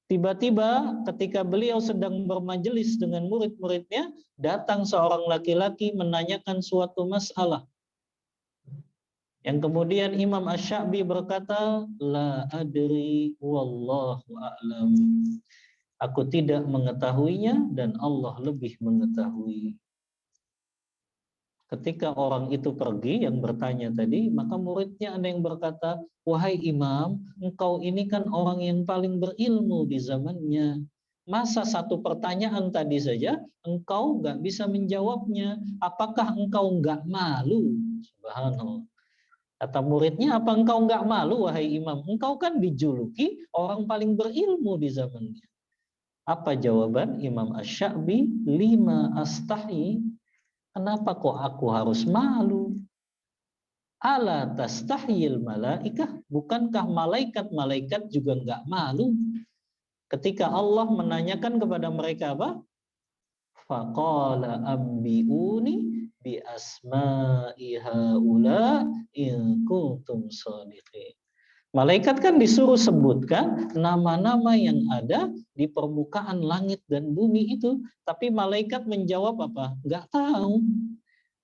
Tiba-tiba ketika beliau sedang bermajelis dengan murid-muridnya, datang seorang laki-laki menanyakan suatu masalah. Yang kemudian Imam Asy-Sya'bi berkata, la adri wallahu a'lam. Aku tidak mengetahuinya dan Allah lebih mengetahui. Ketika orang itu pergi yang bertanya tadi, maka muridnya ada yang berkata, wahai imam, engkau ini kan orang yang paling berilmu di zamannya. Masa satu pertanyaan tadi saja engkau nggak bisa menjawabnya? Apakah engkau nggak malu? Subhanallah. Kata muridnya, apa engkau nggak malu wahai imam? Engkau kan dijuluki orang paling berilmu di zamannya. Apa jawaban Imam Asy-Sya'bi? Lima astahi. Kenapa kok aku harus malu? Ala tastahyil malaikah? Bukankah malaikat-malaikat juga enggak malu? Ketika Allah menanyakan kepada mereka apa? Faqala ambiuni bi asma'i haula in kuntum shadiqin. Malaikat kan disuruh sebutkan nama-nama yang ada di permukaan langit dan bumi itu. Tapi malaikat menjawab apa? Enggak tahu.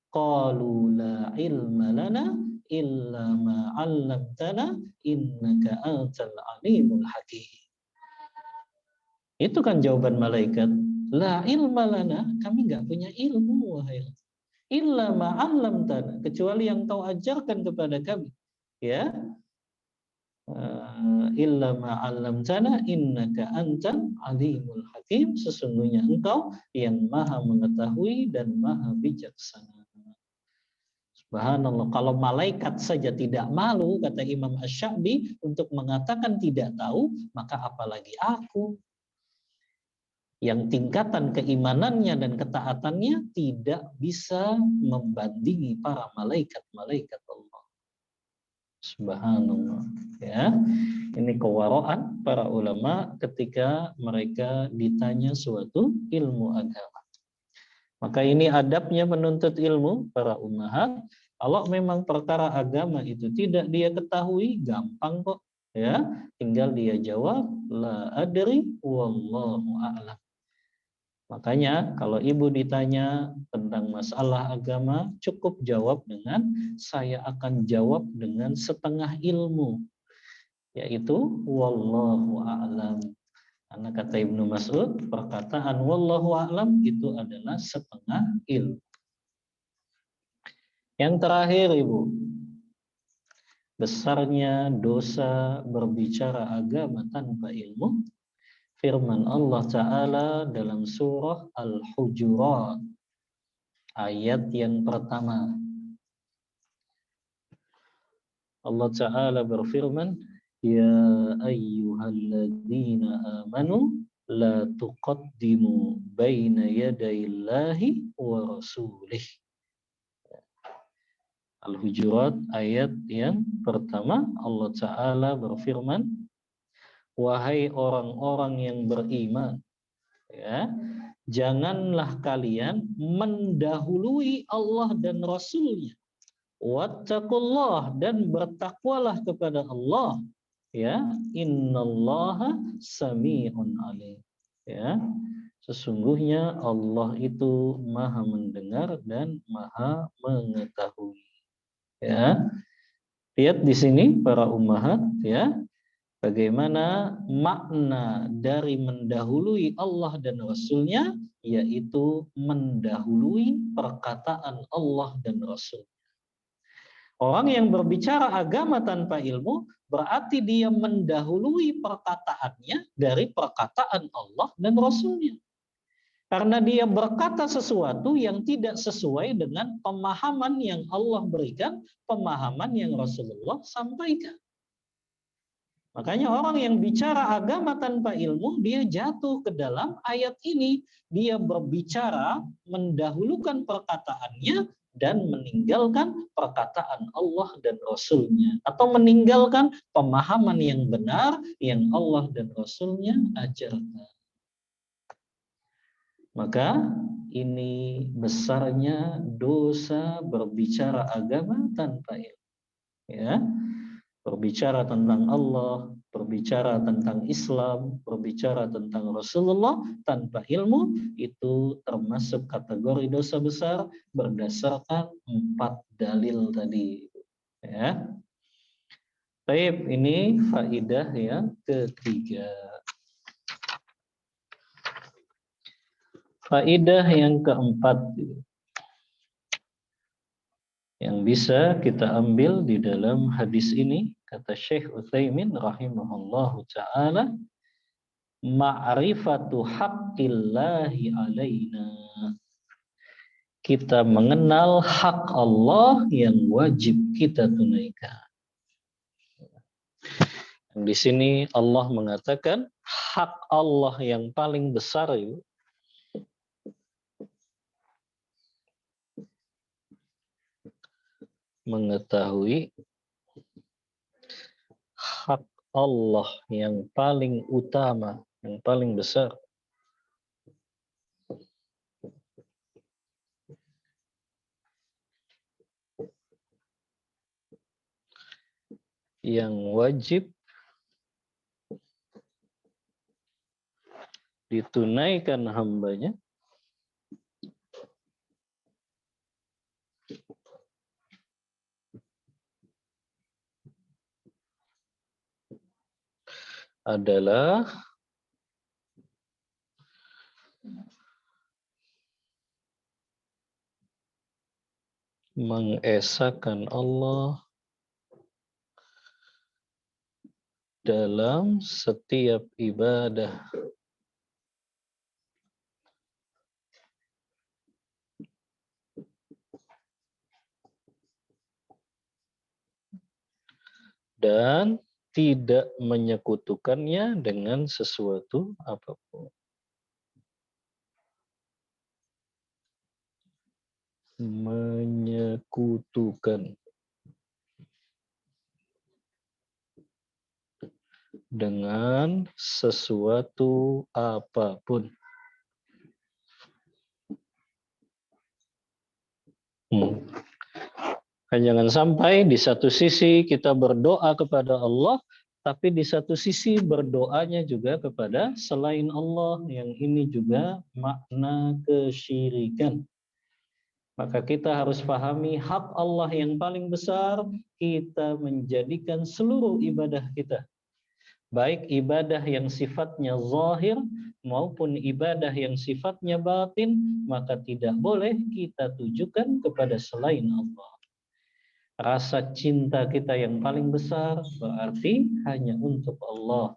Qalu la ilma lana illa ma 'allamtana innaka antal alimul hakim. Itu kan jawaban malaikat. La ilma lana, kami enggak punya ilmu wahai. Illa ma 'allamtana, kecuali yang kau ajarkan kepada kami. Ya. Illa ma 'allamtana innaka antal alimul hakim, sesungguhnya engkau yang maha mengetahui dan maha bijaksana. Subhanallah, kalau malaikat saja tidak malu, kata Imam Asy-Sya'bi, untuk mengatakan tidak tahu, maka apalagi aku yang tingkatan keimanannya dan ketaatannya tidak bisa membandingi para malaikat-malaikat Allah. Subhanallah, ya. Ini kewaraan para ulama ketika mereka ditanya suatu ilmu agama. Maka ini adabnya penuntut ilmu para ummahat. Kalau memang perkara agama itu tidak dia ketahui, gampang kok, ya. Tinggal dia jawab la adri wallahu a'lam. Makanya kalau ibu ditanya tentang masalah agama, cukup jawab dengan saya akan jawab dengan setengah ilmu, yaitu wallahu a'lam. Karena kata Ibnu Mas'ud, perkataan wallahu a'lam itu adalah setengah ilmu. Yang terakhir Ibu, besarnya dosa berbicara agama tanpa ilmu. Firman Allah Ta'ala dalam surah Al-Hujurat ayat yang pertama. Allah Ta'ala berfirman, ya ayyuhalladzina amanu la tuqaddimu baina yadayillahi wa rasulih. Al-Hujurat ayat yang pertama, Allah Ta'ala berfirman, wahai orang-orang yang beriman, ya, janganlah kalian mendahului Allah dan Rasul-Nya. Wattaqullah, dan bertakwalah kepada Allah. Ya, innallaha sami'un alim. Ya, sesungguhnya Allah itu maha mendengar dan maha mengetahui. Ya, lihat di sini para ummahat, ya. Bagaimana makna dari mendahului Allah dan Rasul-Nya, yaitu mendahului perkataan Allah dan Rasul. Orang yang berbicara agama tanpa ilmu, berarti dia mendahului perkataannya dari perkataan Allah dan Rasul-Nya. Karena dia berkata sesuatu yang tidak sesuai dengan pemahaman yang Allah berikan, pemahaman yang Rasulullah sampaikan. Makanya orang yang bicara agama tanpa ilmu, dia jatuh ke dalam ayat ini. Dia berbicara mendahulukan perkataannya dan meninggalkan perkataan Allah dan Rasul-Nya. Atau meninggalkan pemahaman yang benar yang Allah dan Rasul-Nya ajarkan. Maka ini besarnya dosa berbicara agama tanpa ilmu. Ya. Berbicara tentang Allah, berbicara tentang Islam, berbicara tentang Rasulullah tanpa ilmu, itu termasuk kategori dosa besar berdasarkan 4 dalil tadi. Ya. Baik, ini faidah yang ketiga. Faidah yang keempat yang bisa kita ambil di dalam hadis ini, kata Syekh Utsaimin rahimahullahu ta'ala, ma'rifatu haqqillahi alaina. Kita mengenal hak Allah yang wajib kita tunaikan. Di sini Allah mengatakan hak Allah yang paling besar itu mengetahui hak Allah yang paling utama, yang paling besar. Yang wajib ditunaikan hambanya adalah mengesahkan Allah dalam setiap ibadah. Dan tidak menyekutukannya dengan sesuatu apapun. Menyekutukan dengan sesuatu apapun. Jangan sampai di satu sisi kita berdoa kepada Allah, tapi di satu sisi berdoanya juga kepada selain Allah, yang ini juga makna kesyirikan. Maka kita harus pahami hak Allah yang paling besar, kita menjadikan seluruh ibadah kita, baik ibadah yang sifatnya zahir maupun ibadah yang sifatnya batin, maka tidak boleh kita tujukan kepada selain Allah. Rasa cinta kita yang paling besar berarti hanya untuk Allah.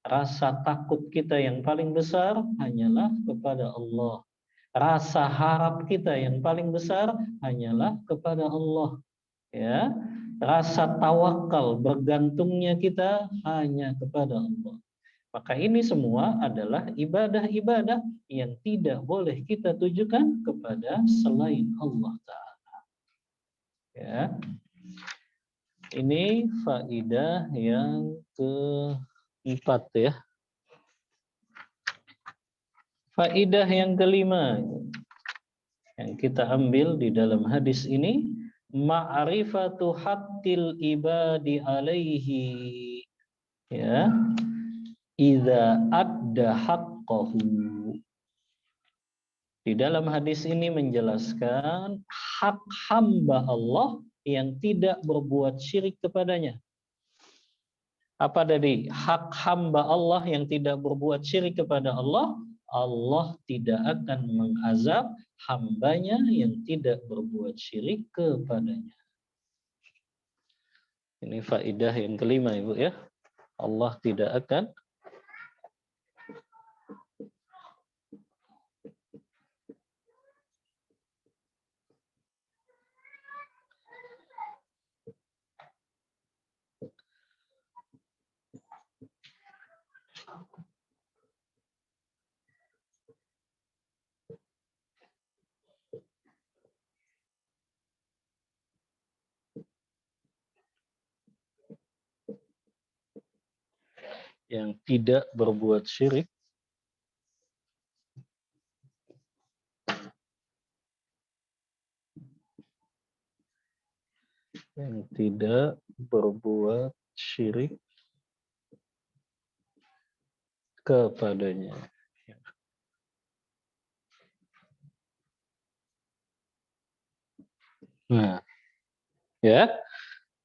Rasa takut kita yang paling besar hanyalah kepada Allah. Rasa harap kita yang paling besar hanyalah kepada Allah. Ya, rasa tawakal bergantungnya kita hanya kepada Allah. Maka ini semua adalah ibadah-ibadah yang tidak boleh kita tujukan kepada selain Allah Ta'ala. Ya. Ini faidah yang keempat ya. Faidah yang kelima yang kita ambil di dalam hadis ini, ma'rifatu haqqil ibadi alaihi, ya, idza adda haqqahu. Di dalam hadis ini menjelaskan hak hamba Allah yang tidak berbuat syirik kepadanya. Apa tadi? Hak hamba Allah yang tidak berbuat syirik kepada Allah, Allah tidak akan mengazab hambanya yang tidak berbuat syirik kepadanya. Ini faidah yang kelima, Ibu ya. Allah tidak akan yang tidak berbuat syirik kepadanya. Nah, ya.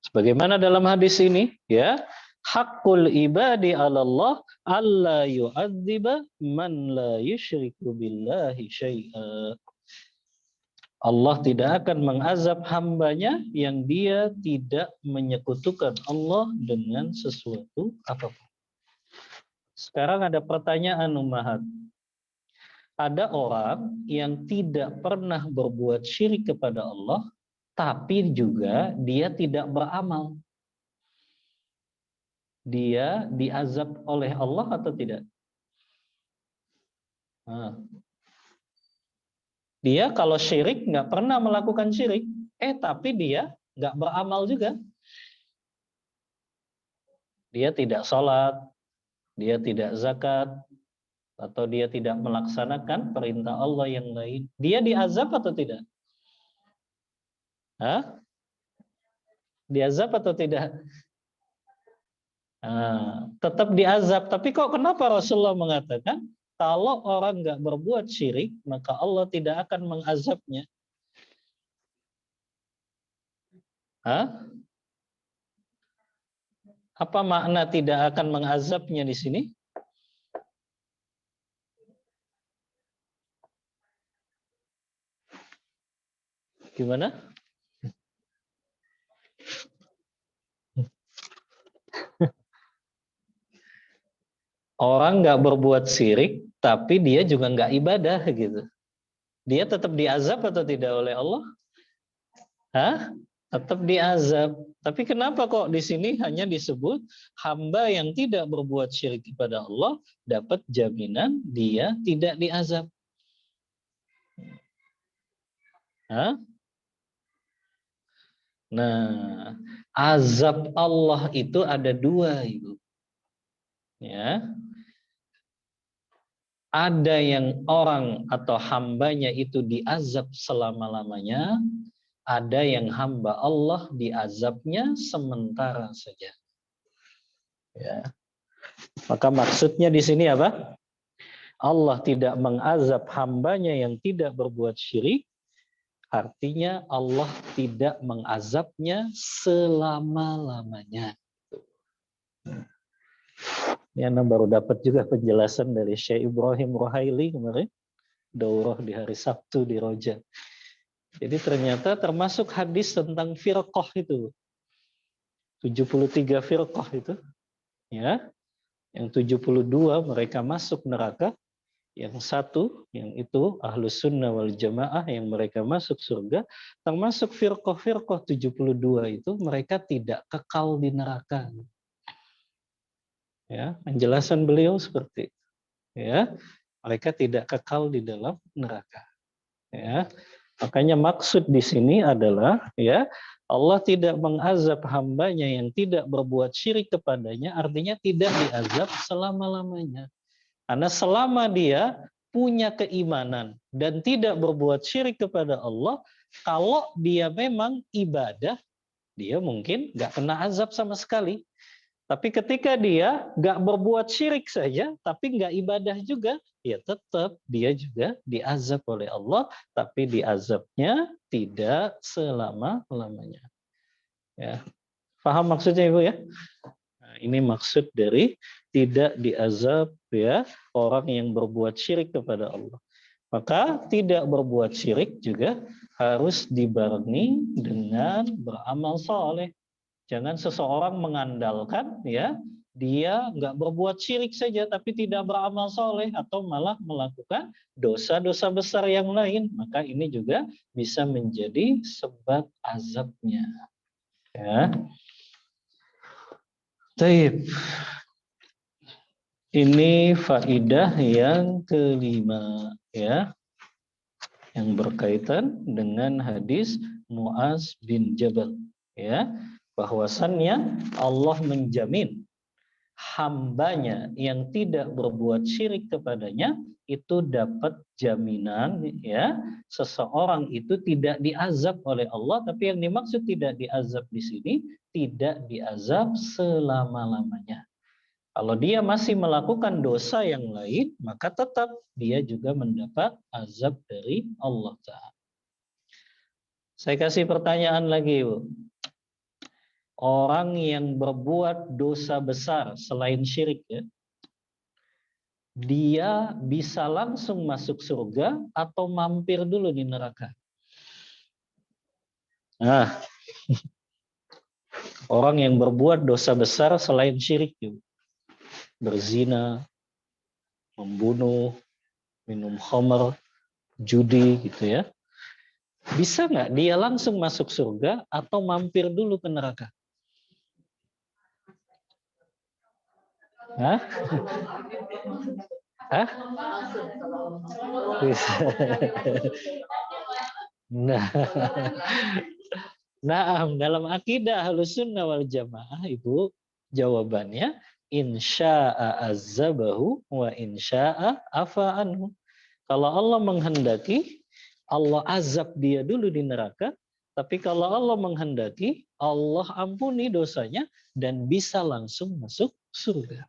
Sebagaimana dalam hadis ini, ya, hakul ibadi 'ala Allah alla yu'adziba man la yusyriku billahi syai'a. Allah tidak akan mengazab hambanya yang dia tidak menyekutukan Allah dengan sesuatu apapun. Sekarang ada pertanyaan Ummahat. Ada orang yang tidak pernah berbuat syirik kepada Allah, tapi juga dia tidak beramal. Dia diazab oleh Allah atau tidak? Nah, dia kalau syirik nggak pernah melakukan syirik, tapi dia nggak beramal juga. Dia tidak sholat, dia tidak zakat, atau dia tidak melaksanakan perintah Allah yang lain. Dia diazab atau tidak? Hah? Diazab atau tidak? Tetap diazab. Tapi kok kenapa Rasulullah mengatakan kalau orang nggak berbuat syirik maka Allah tidak akan mengazabnya? Apa makna tidak akan mengazabnya di sini? Gimana? Orang nggak berbuat syirik, tapi dia juga nggak ibadah gitu. Dia tetap diazab atau tidak oleh Allah? Tetap diazab. Tapi kenapa kok di sini hanya disebut hamba yang tidak berbuat syirik kepada Allah dapat jaminan dia tidak diazab? Nah, azab Allah itu ada dua, Ibu. Ya. Ada yang orang atau hambanya itu diazab selama-lamanya, ada yang hamba Allah diazabnya sementara saja. Ya. Maka maksudnya di sini apa? Allah tidak mengazab hambanya yang tidak berbuat syirik, artinya Allah tidak mengazabnya selama-lamanya. Ini Anda baru dapat juga penjelasan dari Syekh Ibrahim Ruhaili kemarin, daurah di hari Sabtu di Roja. Jadi ternyata termasuk hadis tentang firqah itu. 73 firqah itu. Ya. Yang 72 mereka masuk neraka. Yang satu, yang itu Ahlus Sunnah wal Jamaah yang mereka masuk surga. Termasuk firqah-firqah 72 itu mereka tidak kekal di neraka. Ya, penjelasan beliau seperti itu. Ya, mereka tidak kekal di dalam neraka. Ya, makanya maksud di sini adalah ya Allah tidak mengazab hambanya yang tidak berbuat syirik kepadanya, artinya tidak diazab selama-lamanya. Karena selama dia punya keimanan dan tidak berbuat syirik kepada Allah, kalau dia memang ibadah, dia mungkin nggak kena azab sama sekali. Tapi ketika dia nggak berbuat syirik saja, tapi nggak ibadah juga, ya tetap dia juga diazab oleh Allah, tapi diazabnya tidak selama-lamanya. Ya, paham maksudnya Ibu ya? Ini maksud dari tidak diazab ya orang yang berbuat syirik kepada Allah. Maka tidak berbuat syirik juga harus dibarengi dengan beramal soleh. Jangan seseorang mengandalkan ya dia nggak berbuat syirik saja tapi tidak beramal soleh atau malah melakukan dosa-dosa besar yang lain. Maka ini juga bisa menjadi sebab azabnya. Ya. Taib. Ini faidah yang kelima ya, yang berkaitan dengan hadis Muaz bin Jabal ya, bahwasannya Allah menjamin hambanya yang tidak berbuat syirik kepadanya itu dapat jaminan ya, seseorang itu tidak diazab oleh Allah, tapi yang dimaksud tidak diazab di sini tidak diazab selama-lamanya. Kalau dia masih melakukan dosa yang lain, maka tetap dia juga mendapat azab dari Allah Ta'ala. Saya kasih pertanyaan lagi, Bu. Orang yang berbuat dosa besar selain syirik, ya, dia bisa langsung masuk surga atau mampir dulu di neraka? Nah, orang yang berbuat dosa besar selain syirik, ya, berzina, membunuh, minum khamar, judi gitu ya. Bisa nggak dia langsung masuk surga atau mampir dulu ke neraka? Hah? Hah? Bisa. Nah, nah, dalam akidah Ahlussunnah wal Jamaah, Ibu, jawabannya insya'a azzabahu wa insya'a afa anhu. Kalau Allah menghendaki, Allah azab dia dulu di neraka, tapi kalau Allah menghendaki, Allah ampuni dosanya dan bisa langsung masuk surga.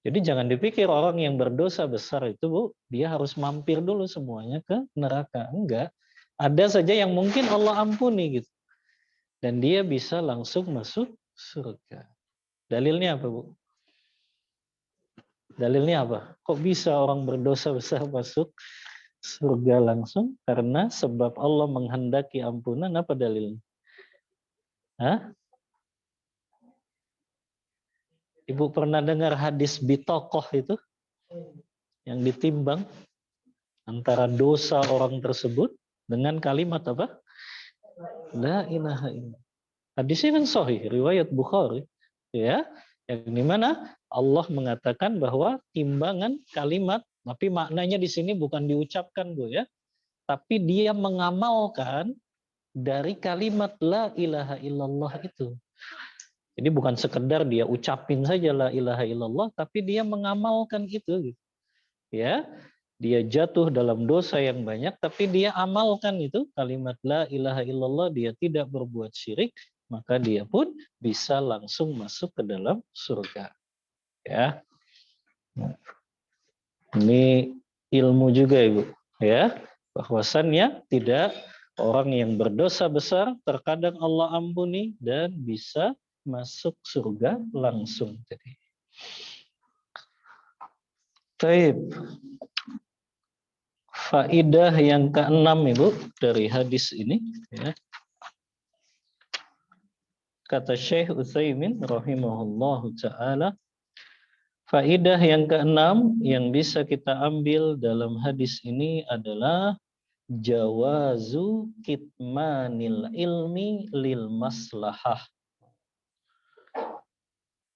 Jadi jangan dipikir orang yang berdosa besar itu, Bu, dia harus mampir dulu semuanya ke neraka. Enggak. Ada saja yang mungkin Allah ampuni gitu. Dan dia bisa langsung masuk surga. Dalilnya apa, Bu? Dalilnya apa? Kok bisa orang berdosa besar masuk surga langsung? Karena sebab Allah menghendaki ampunan. Apa dalilnya? Hah? Ibu pernah dengar hadis bitokoh itu? Yang ditimbang antara dosa orang tersebut dengan kalimat apa? La ilaha illallah. Hadisnya kan sahih, riwayat Bukhari. Ya, yang dimana Allah mengatakan bahwa timbangan kalimat, tapi maknanya di sini bukan diucapkan, Bu ya, tapi dia mengamalkan dari kalimat la ilaha illallah itu. Jadi bukan sekedar dia ucapin saja la ilaha illallah, tapi dia mengamalkan itu. Ya, dia jatuh dalam dosa yang banyak, tapi dia amalkan itu kalimat la ilaha illallah, dia tidak berbuat syirik, maka dia pun bisa langsung masuk ke dalam surga. Ya, ini ilmu juga, Ibu. Ya, bahwasannya tidak orang yang berdosa besar terkadang Allah ampuni dan bisa masuk surga langsung. Jadi, taib. Faidah yang keenam, Ibu, dari hadis ini, ya. Kata Syekh Utsaimin rahimahullahu taala, faidah yang keenam yang bisa kita ambil dalam hadis ini adalah jawazu kitmanil ilmi lil maslahah.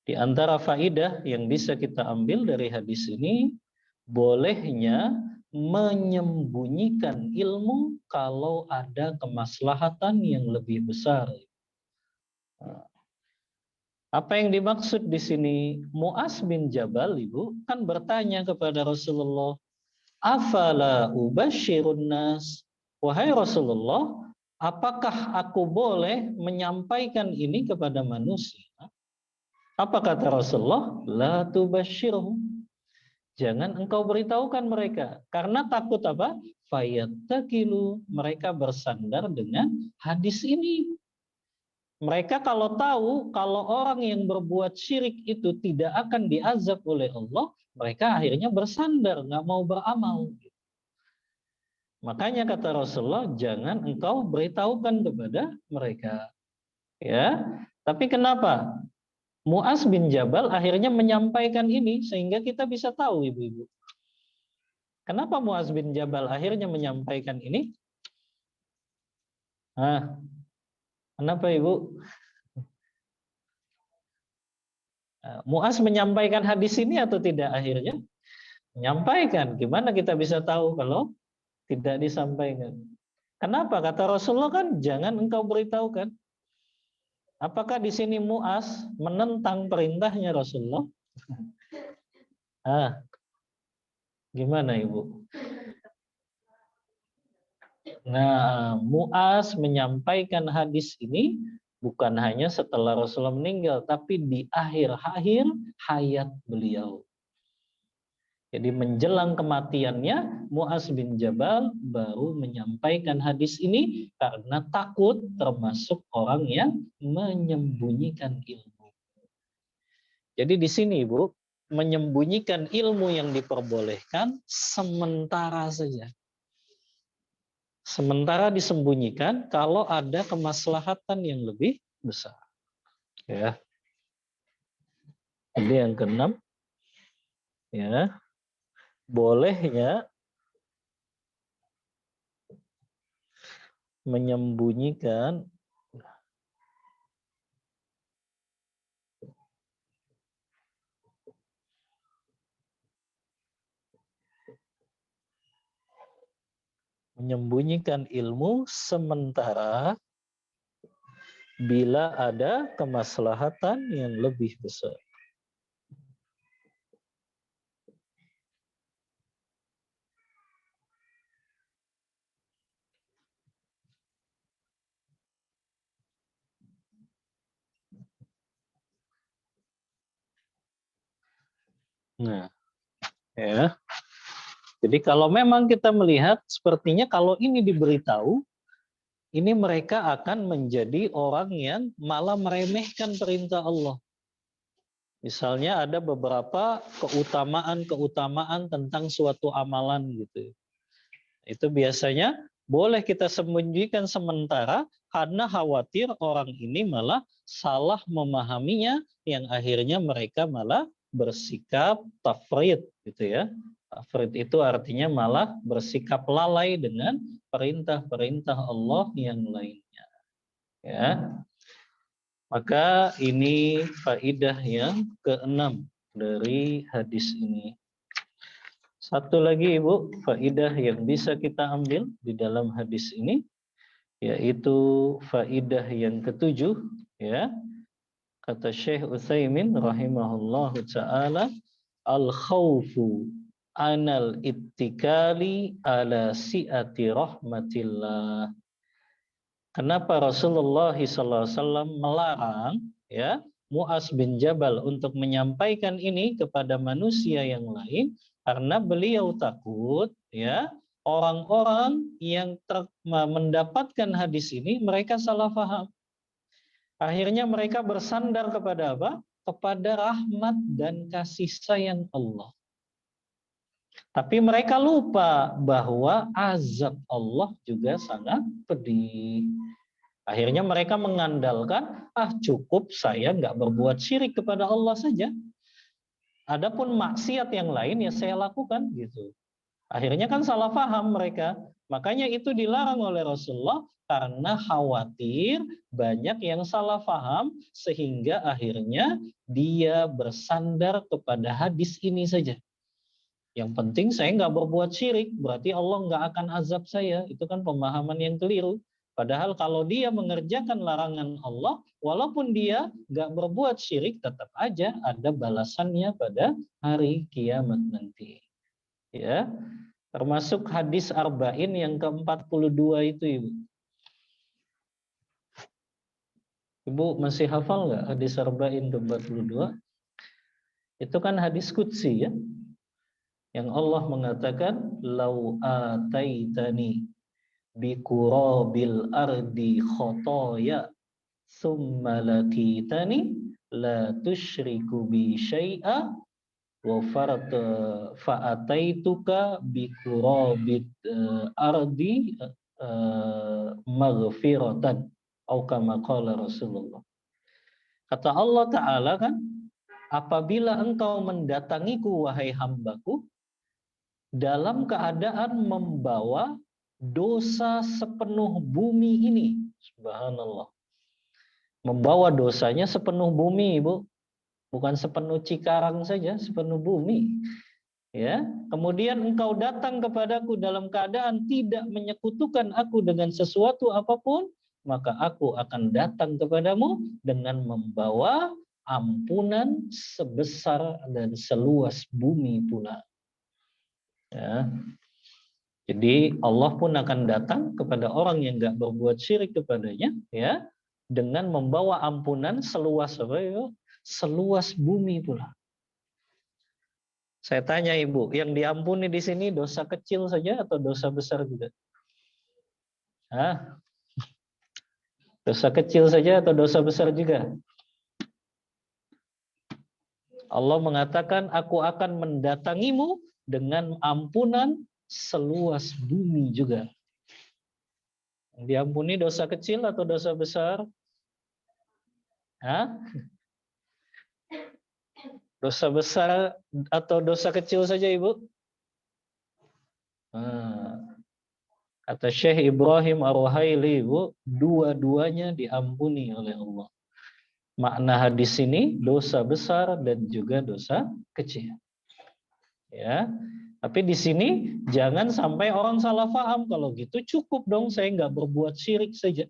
Di antara faidah yang bisa kita ambil dari hadis ini, bolehnya menyembunyikan ilmu kalau ada kemaslahatan yang lebih besar. Apa yang dimaksud di sini? Muaz bin Jabal, Ibu, kan bertanya kepada Rasulullah, "Afala ubasyirun nas?" Wahai Rasulullah, apakah aku boleh menyampaikan ini kepada manusia? Apa kata Rasulullah? La tubasyirhum. Jangan engkau beritahukan mereka. Karena takut apa? Fayattakilu. Mereka bersandar dengan hadis ini. Mereka kalau tahu kalau orang yang berbuat syirik itu tidak akan diazab oleh Allah, mereka akhirnya bersandar, nggak mau beramal. Makanya kata Rasulullah, jangan engkau beritahukan kepada mereka. Ya, tapi kenapa? Mu'az bin Jabal akhirnya menyampaikan ini sehingga kita bisa tahu, ibu-ibu. Kenapa Mu'az bin Jabal akhirnya menyampaikan ini? Ah, kenapa ibu? Mu'az menyampaikan hadis ini atau tidak akhirnya? Menyampaikan. Gimana kita bisa tahu kalau tidak disampaikan? Kenapa? Kata Rasulullah kan jangan engkau beritahukan. Apakah di sini Mu'az menentang perintahnya Rasulullah? Ah, gimana ibu? Nah, Mu'az menyampaikan hadis ini bukan hanya setelah Rasulullah meninggal, tapi di akhir-akhir hayat beliau. Jadi menjelang kematiannya, Mu'az bin Jabal baru menyampaikan hadis ini karena takut termasuk orang yang menyembunyikan ilmu. Jadi di sini Ibu, menyembunyikan ilmu yang diperbolehkan sementara saja. Sementara disembunyikan kalau ada kemaslahatan yang lebih besar. Ya. Jadi yang keenam, ya, bolehnya menyembunyikan ilmu sementara bila ada kemaslahatan yang lebih besar. Nah, ya. Jadi kalau memang kita melihat sepertinya kalau ini diberitahu, ini mereka akan menjadi orang yang malah meremehkan perintah Allah. Misalnya ada beberapa keutamaan tentang suatu amalan gitu. Itu biasanya boleh kita sembunyikan sementara karena khawatir orang ini malah salah memahaminya yang akhirnya mereka malah bersikap tafrid gitu ya. Tafrid itu artinya malah bersikap lalai dengan perintah-perintah Allah yang lainnya. Ya. Maka ini faidah yang keenam dari hadis ini. Satu lagi Ibu, faidah yang bisa kita ambil di dalam hadis ini, yaitu faidah yang ketujuh, ya. Kata Syekh Utsaimin rahimahullahu taala, al-khaufu anal ittikali ala si'ati rahmatillah. Kenapa Rasulullah SAW melarang ya Mu'az bin Jabal untuk menyampaikan ini kepada manusia yang lain? Karena beliau takut ya orang-orang yang mendapatkan hadis ini mereka salah paham. Akhirnya mereka bersandar kepada apa? Kepada rahmat dan kasih sayang Allah. Tapi mereka lupa bahwa azab Allah juga sangat pedih. Akhirnya mereka mengandalkan, cukup saya nggak berbuat syirik kepada Allah saja. Adapun maksiat yang lain ya saya lakukan gitu. Akhirnya kan salah paham mereka. Makanya itu dilarang oleh Rasulullah karena khawatir banyak yang salah paham sehingga akhirnya dia bersandar kepada hadis ini saja. Yang penting saya nggak berbuat syirik, berarti Allah nggak akan azab saya. Itu kan pemahaman yang keliru. Padahal kalau dia mengerjakan larangan Allah, walaupun dia nggak berbuat syirik, tetap aja ada balasannya pada hari kiamat nanti. Ya, termasuk hadis arba'in yang ke-42 itu, Ibu. Ibu masih hafal nggak hadis arba'in ke-42? Itu kan hadis qudsi ya. Yang Allah mengatakan, "Lau ataitani bi qurabil ardi khotoya summa laqitani la tusyriku bi syai'a wa fa'ataituka bi qurabit ardi maghfiratan atau kama qala Rasulullah. Kata Allah Ta'ala kan, apabila engkau mendatangiku wahai hambaku dalam keadaan membawa dosa sepenuh bumi ini, subhanallah, membawa dosanya sepenuh bumi, Ibu, bukan sepenuh Cikarang saja, sepenuh bumi. Ya, kemudian engkau datang kepadaku dalam keadaan tidak menyekutukan aku dengan sesuatu apapun, maka aku akan datang kepadamu dengan membawa ampunan sebesar dan seluas bumi pula. Ya. Jadi Allah pun akan datang kepada orang yang nggak berbuat syirik kepadanya, ya, dengan membawa ampunan seluas apa ya? Seluas bumi pula. Saya tanya Ibu, yang diampuni di sini dosa kecil saja atau dosa besar juga? Hah? Dosa kecil saja atau dosa besar juga? Allah mengatakan, aku akan mendatangimu dengan ampunan seluas bumi juga. Diampuni dosa kecil atau dosa besar? Hah? Dosa besar atau dosa kecil saja, Ibu? Kata Syekh Ibrahim Ar-Ruhaili, Ibu, dua-duanya diampuni oleh Allah. Makna hadis ini dosa besar dan juga dosa kecil. Ya. Tapi di sini jangan sampai orang salah paham, kalau gitu cukup dong saya nggak berbuat syirik saja.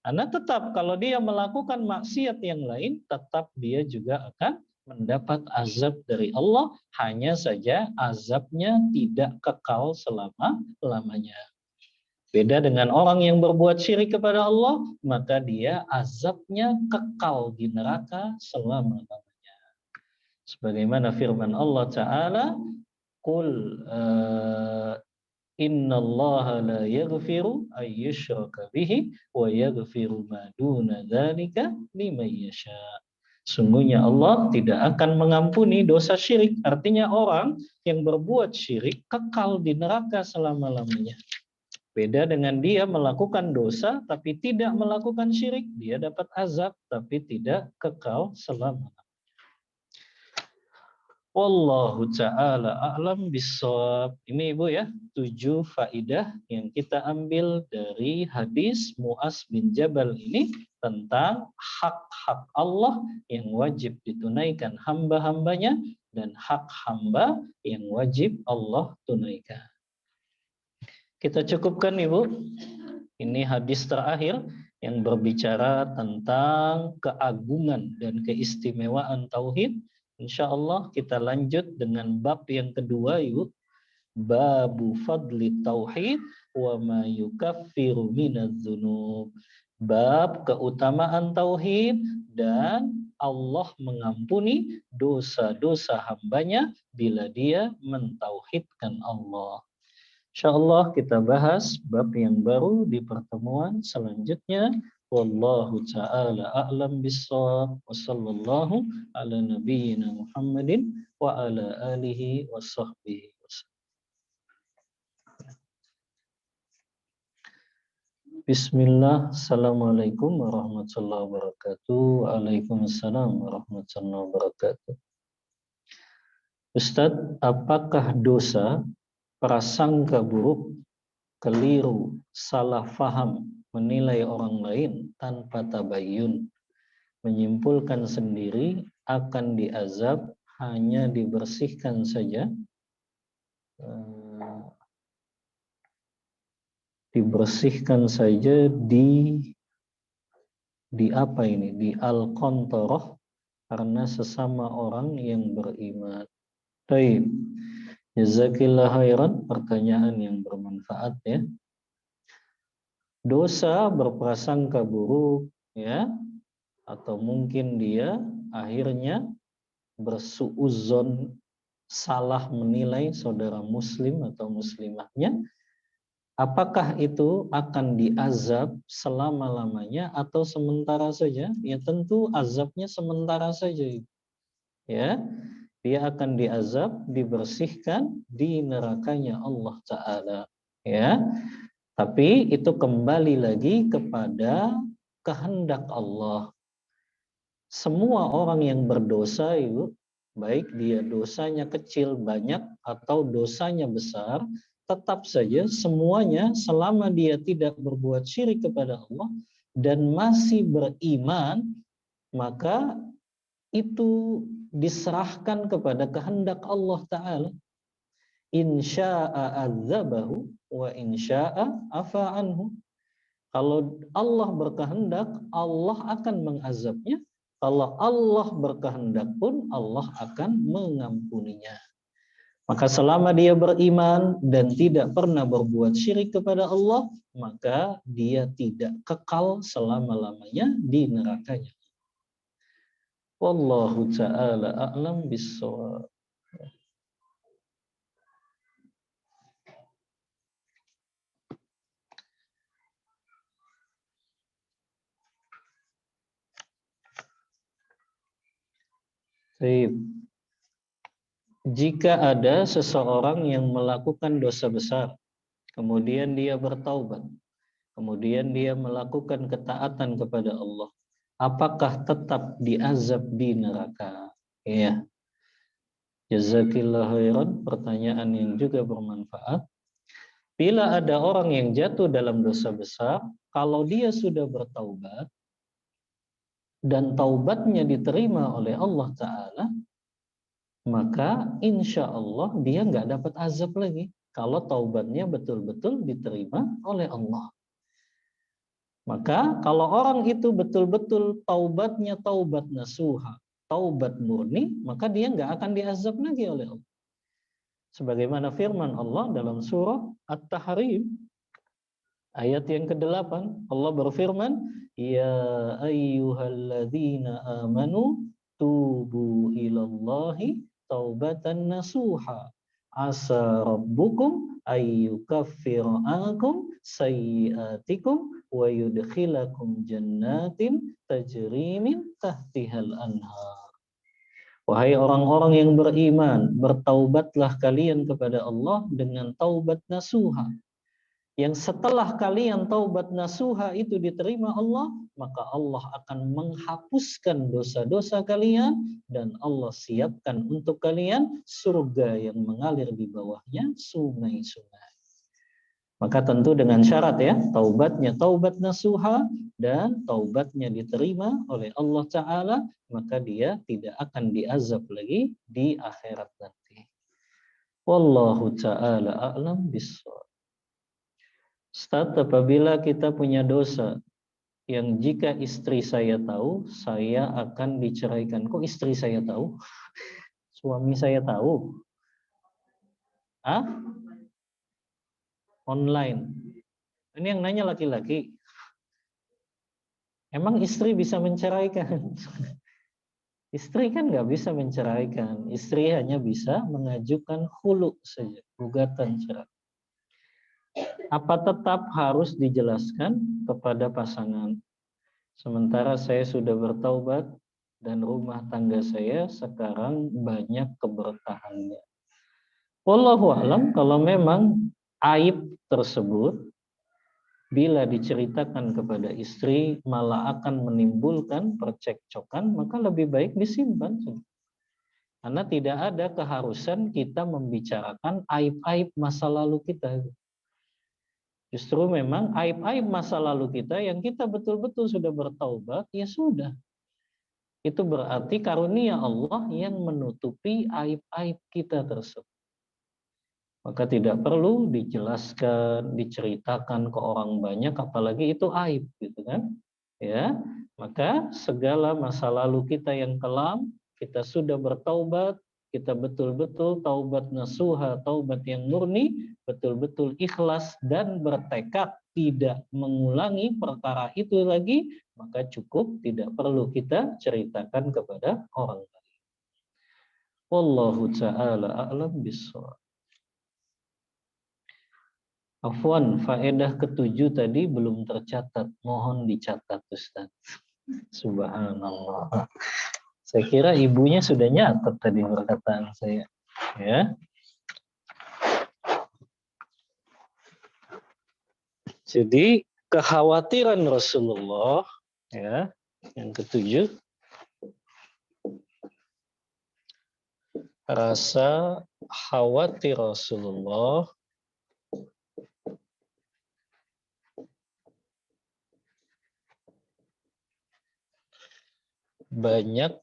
Karena tetap kalau dia melakukan maksiat yang lain, tetap dia juga akan mendapat azab dari Allah, hanya saja azabnya tidak kekal selama-lamanya. Beda dengan orang yang berbuat syirik kepada Allah, maka dia azabnya kekal di neraka selama-lamanya. Sebagaimana firman Allah Ta'ala, Qul innallaha la yaghfiru ay yushraka bihi wa yaghfiru ma duna dzalika liman yasha. Sungguhnya Allah tidak akan mengampuni dosa syirik. Artinya orang yang berbuat syirik kekal di neraka selama-lamanya. Beda dengan dia melakukan dosa tapi tidak melakukan syirik, dia dapat azab tapi tidak kekal selama-lamanya. Wallahu ta'ala a'lam bissawab. Ini Ibu ya, 7 faidah yang kita ambil dari hadis Mu'az bin Jabal ini tentang hak-hak Allah yang wajib ditunaikan hamba-hambanya dan hak hamba yang wajib Allah tunaikan. Kita cukupkan Ibu. Ini hadis terakhir yang berbicara tentang keagungan dan keistimewaan tauhid. Insya Allah kita lanjut dengan bab yang kedua, Ibu. Babu fadli tauhid wa ma yukaffiru minadz dzunub. Bab keutamaan tauhid dan Allah mengampuni dosa-dosa hambanya bila dia mentauhidkan Allah. InsyaAllah kita bahas bab yang baru di pertemuan selanjutnya. Wallahu ta'ala a'lam bissawab. Wa sallallahu ala nabiyyina Muhammadin wa ala alihi wa sahbihi wasallam. Bismillah. Assalamualaikum warahmatullahi wabarakatuh. Waalaikumsalam warahmatullahi wabarakatuh. Ustadz, apakah dosa prasangka buruk, keliru, salah faham, menilai orang lain tanpa tabayyun, menyimpulkan sendiri akan diazab, hanya dibersihkan saja, di apa ini, di al-qantoroh, karena sesama orang yang beriman. Baik. Jazakillah khairan, pertanyaan yang bermanfaat ya. Dosa berprasangka buruk ya, atau mungkin dia akhirnya bersuudzon, salah menilai saudara muslim atau muslimahnya, Apakah itu akan diazab selama-lamanya atau sementara saja? Ya tentu azabnya sementara saja. Ya, dia akan diazab, dibersihkan di nerakanya Allah Ta'ala. Ya, tapi itu kembali lagi kepada kehendak Allah. Semua orang yang berdosa itu, baik dia dosanya kecil, banyak, atau dosanya besar, tetap saja semuanya selama dia tidak berbuat syirik kepada Allah dan masih beriman, maka itu diserahkan kepada kehendak Allah Ta'ala. Insya'a adzabahu wa insya'a afa anhu. Kalau Allah berkehendak, Allah akan mengazabnya. Kalau Allah berkehendak pun, Allah akan mengampuninya. Maka selama dia beriman dan tidak pernah berbuat syirik kepada Allah, maka dia tidak kekal selama-lamanya di nerakanya. Wallahu ta'ala a'lam bissawab. Baik. Jika ada seseorang yang melakukan dosa besar, kemudian dia bertaubat, kemudian dia melakukan ketaatan kepada Allah, apakah tetap diazab di neraka? Ya, jazakillah khairan, pertanyaan yang juga bermanfaat. Bila ada orang yang jatuh dalam dosa besar, kalau dia sudah bertaubat dan taubatnya diterima oleh Allah Ta'ala, maka insya Allah dia nggak dapat azab lagi kalau taubatnya betul-betul diterima oleh Allah. Maka kalau orang itu betul-betul taubatnya taubat nasuha, taubat murni, maka dia nggak akan diazab lagi oleh Allah. Sebagaimana firman Allah dalam surah At-Tahrim ayat yang ke-8, Allah berfirman, ya ayyuhalladzina amanu tubu ilallahi taubatan nasuha asa rabbukum ayyukaffira ankum sayyiatikum wa yudkhilakum jannatin tajri min tahtihal anhar. Wahai orang-orang yang beriman, bertaubatlah kalian kepada Allah dengan taubat nasuha. Yang setelah kalian taubat nasuha itu diterima Allah, maka Allah akan menghapuskan dosa-dosa kalian dan Allah siapkan untuk kalian surga yang mengalir di bawahnya sungai-sungai. Maka tentu dengan syarat ya, taubatnya taubat nasuha dan taubatnya diterima oleh Allah Ta'ala, maka dia tidak akan diazab lagi di akhirat nanti. Wallahu ta'ala a'lam bissawab. Ustaz, apabila kita punya dosa yang jika istri saya tahu, saya akan diceraikan. Kok istri saya tahu? Suami saya tahu? Ah? Online. Ini yang nanya laki-laki. Emang istri bisa menceraikan? Istri kan nggak bisa menceraikan. Istri hanya bisa mengajukan khulu saja, gugatan cerai. Apa tetap harus dijelaskan kepada pasangan? Sementara saya sudah bertaubat dan rumah tangga saya sekarang banyak keberkahannya. Wallahu a'lam, kalau memang aib tersebut bila diceritakan kepada istri malah akan menimbulkan percekcokan, maka lebih baik disimpan. Karena tidak ada keharusan kita membicarakan aib-aib masa lalu kita. Justru memang aib-aib masa lalu kita yang kita betul-betul sudah bertaubat, ya sudah. Itu berarti karunia Allah yang menutupi aib-aib kita tersebut. Maka tidak perlu dijelaskan, diceritakan ke orang banyak, apalagi itu aib, gitu kan? Ya, maka segala masa lalu kita yang kelam, kita sudah bertaubat, kita betul-betul taubat nasuha, taubat yang murni, betul-betul ikhlas dan bertekad tidak mengulangi perkara itu lagi, maka cukup, tidak perlu kita ceritakan kepada orang lain. Wallahu ta'ala a'lam bissawab. Afwan, faedah ketujuh tadi belum tercatat. Mohon dicatat, Ustaz. Subhanallah. Saya kira ibunya sudah nyatat tadi perkataan saya. Ya. Jadi kekhawatiran Rasulullah, ya, yang ketujuh, rasa khawatir Rasulullah banyak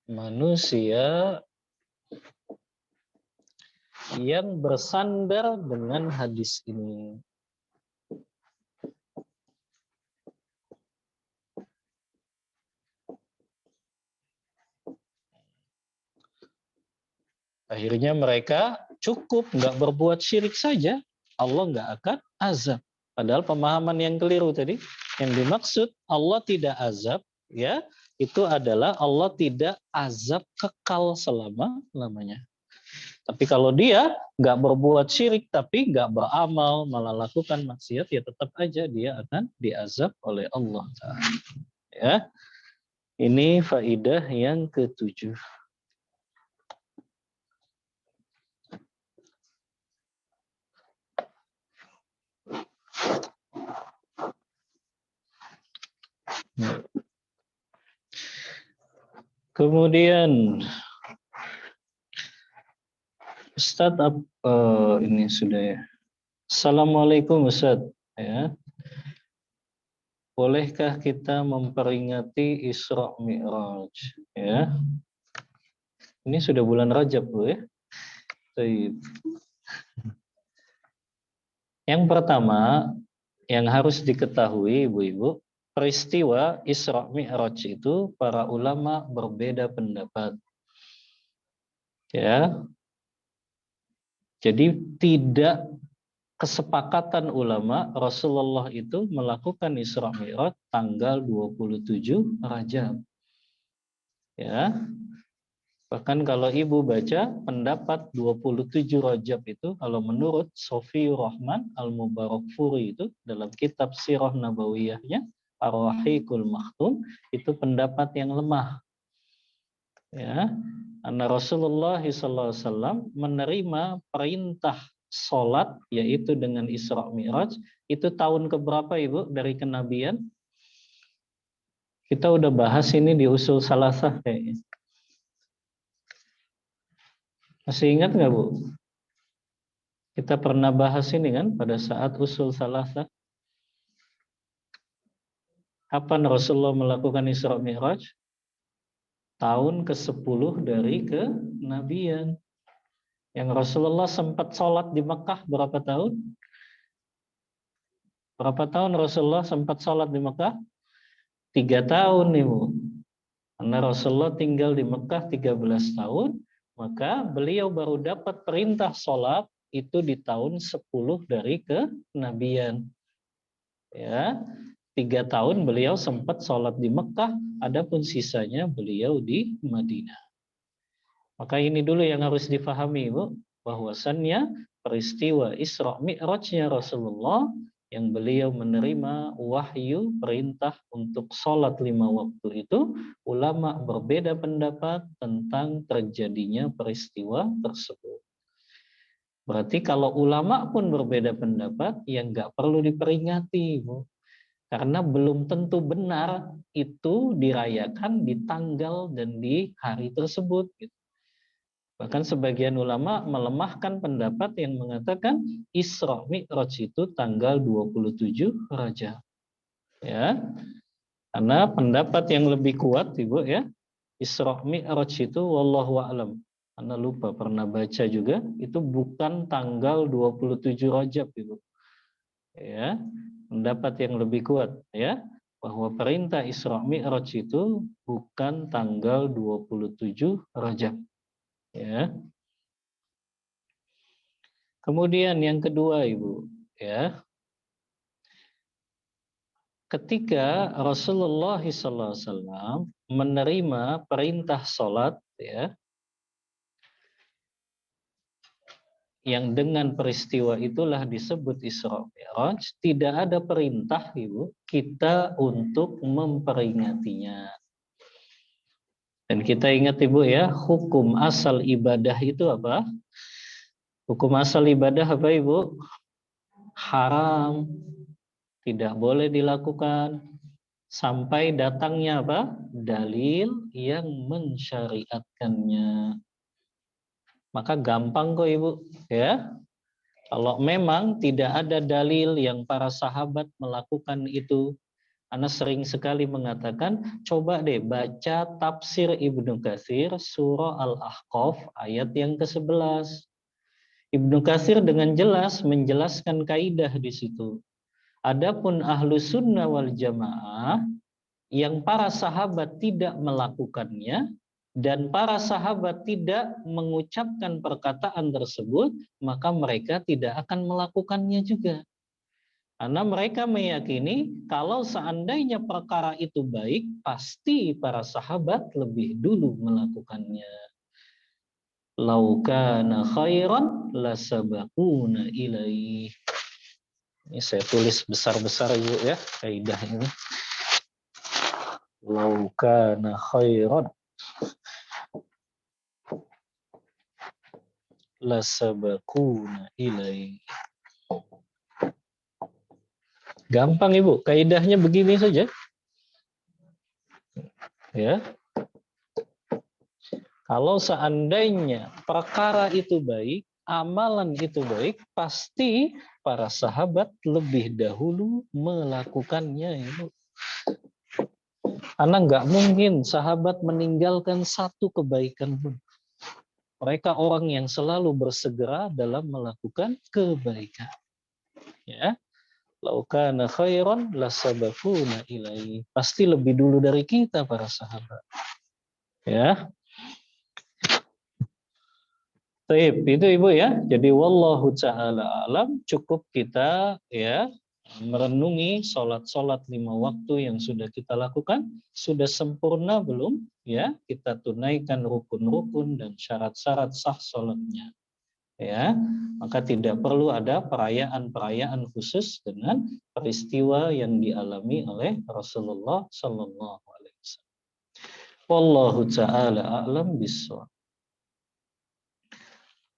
manusia yang bersandar dengan hadis ini. Akhirnya mereka cukup nggak berbuat syirik saja, Allah nggak akan azab. Padahal pemahaman yang keliru tadi, yang dimaksud Allah tidak azab, ya, itu adalah Allah tidak azab kekal selama-lamanya. Tapi kalau dia nggak berbuat syirik, tapi nggak beramal, malah lakukan maksiat, ya tetap aja dia akan diazab oleh Allah Ta'ala. Ya, ini faidah yang ketujuh. Kemudian Ustadz, ini sudah ya. Assalamualaikum Ustadz. Ya. Bolehkah kita memperingati Isra Mi'raj? Ya. Ini sudah bulan Rajab loh ya. Yang pertama yang harus diketahui ibu-ibu, peristiwa Isra Mi'raj itu para ulama berbeda pendapat. Ya. Jadi tidak kesepakatan ulama Rasulullah itu melakukan Isra Mi'raj tanggal 27 Rajab. Ya. Bahkan kalau ibu baca pendapat 27 Rajab itu kalau menurut Sofiur Rahman Al-Mubarakfuri itu dalam kitab Sirah Nabawiyahnya Ar-Rahiqul Maktum itu pendapat yang lemah. Ya. Karena Rasulullah SAW menerima perintah sholat yaitu dengan Isra Mi'raj itu tahun keberapa Ibu dari kenabian? Kita udah bahas ini di usul salasah kayaknya. Masih ingat nggak Bu? Kita pernah bahas ini kan pada saat usul salasah. Kapan Rasulullah melakukan Isra Mi'raj? Tahun ke-10 dari kenabian. Yang Rasulullah sempat sholat di Mekah berapa tahun? Berapa tahun Rasulullah sempat sholat di Mekah? 3 tahun nih Bu. Karena Rasulullah tinggal di Mekah 13 tahun, maka beliau baru dapat perintah sholat itu di tahun 10 dari kenabian. Ya, 3 tahun beliau sempat sholat di Mekah, adapun sisanya beliau di Madinah. Maka ini dulu yang harus difahami, Bu, bahwasannya peristiwa Isra Mi'rajnya Rasulullah yang beliau menerima wahyu perintah untuk sholat 5 waktu itu, ulama berbeda pendapat tentang terjadinya peristiwa tersebut. Berarti kalau ulama pun berbeda pendapat, yang nggak perlu diperingati, Bu. Karena belum tentu benar itu dirayakan di tanggal dan di hari tersebut. Bahkan sebagian ulama melemahkan pendapat yang mengatakan Isra Mi'raj itu tanggal 27 Rajab. Ya. Karena pendapat yang lebih kuat Ibu ya, Isra Mi'raj itu wallahu a'lam. Karena lupa pernah baca juga itu bukan tanggal 27 Rajab Ibu. Ya. Pendapat yang lebih kuat ya bahwa perintah Isra Mi'raj itu bukan tanggal 27 Rajab. Ya. Kemudian yang kedua Ibu, ya. Ketika Rasulullah SAW menerima perintah sholat, ya, yang dengan peristiwa itulah disebut Isra Mi'raj, tidak ada perintah Ibu kita untuk memperingatinya. Dan kita ingat Ibu ya, hukum asal ibadah itu apa? Hukum asal ibadah apa Ibu? Haram, tidak boleh dilakukan sampai datangnya apa? Dalil yang mensyariatkannya. Maka gampang kok Ibu, ya. Kalau memang tidak ada dalil yang para sahabat melakukan itu, Ana sering sekali mengatakan, coba deh baca tafsir Ibnu Katsir surah Al-Ahqaf ayat yang ke-11. Ibnu Katsir dengan jelas menjelaskan kaidah di situ. Adapun ahlu sunnah wal jamaah yang para sahabat tidak melakukannya dan para sahabat tidak mengucapkan perkataan tersebut, maka mereka tidak akan melakukannya juga. Karena mereka meyakini kalau seandainya perkara itu baik, pasti para sahabat lebih dulu melakukannya. Lau kana khairan lasabaquna ilaih. Ini saya tulis besar-besar Ibu ya, kaidah ini. Lau kana khairan lasabaquna ilaih. Gampang Ibu, kaidahnya begini saja. Ya. Kalau seandainya perkara itu baik, amalan itu baik, pasti para sahabat lebih dahulu melakukannya Ibu. Karena nggak mungkin sahabat meninggalkan satu kebaikan pun. Mereka orang yang selalu bersegera dalam melakukan kebaikan. Ya. Lau kana khairan lasabaquna ilaihi. Pasti lebih dulu dari kita para sahabat. Ya. Baik, itu Ibu ya. Jadi wallahu taala alam, cukup kita ya merenungi sholat-sholat 5 waktu yang sudah kita lakukan. Sudah sempurna belum? Ya, kita tunaikan rukun-rukun dan syarat-syarat sah sholatnya. Ya, maka tidak perlu ada perayaan-perayaan khusus dengan peristiwa yang dialami oleh Rasulullah Sallallahu Alaihi Wasallam. Wallahu taala a'lam bishawab.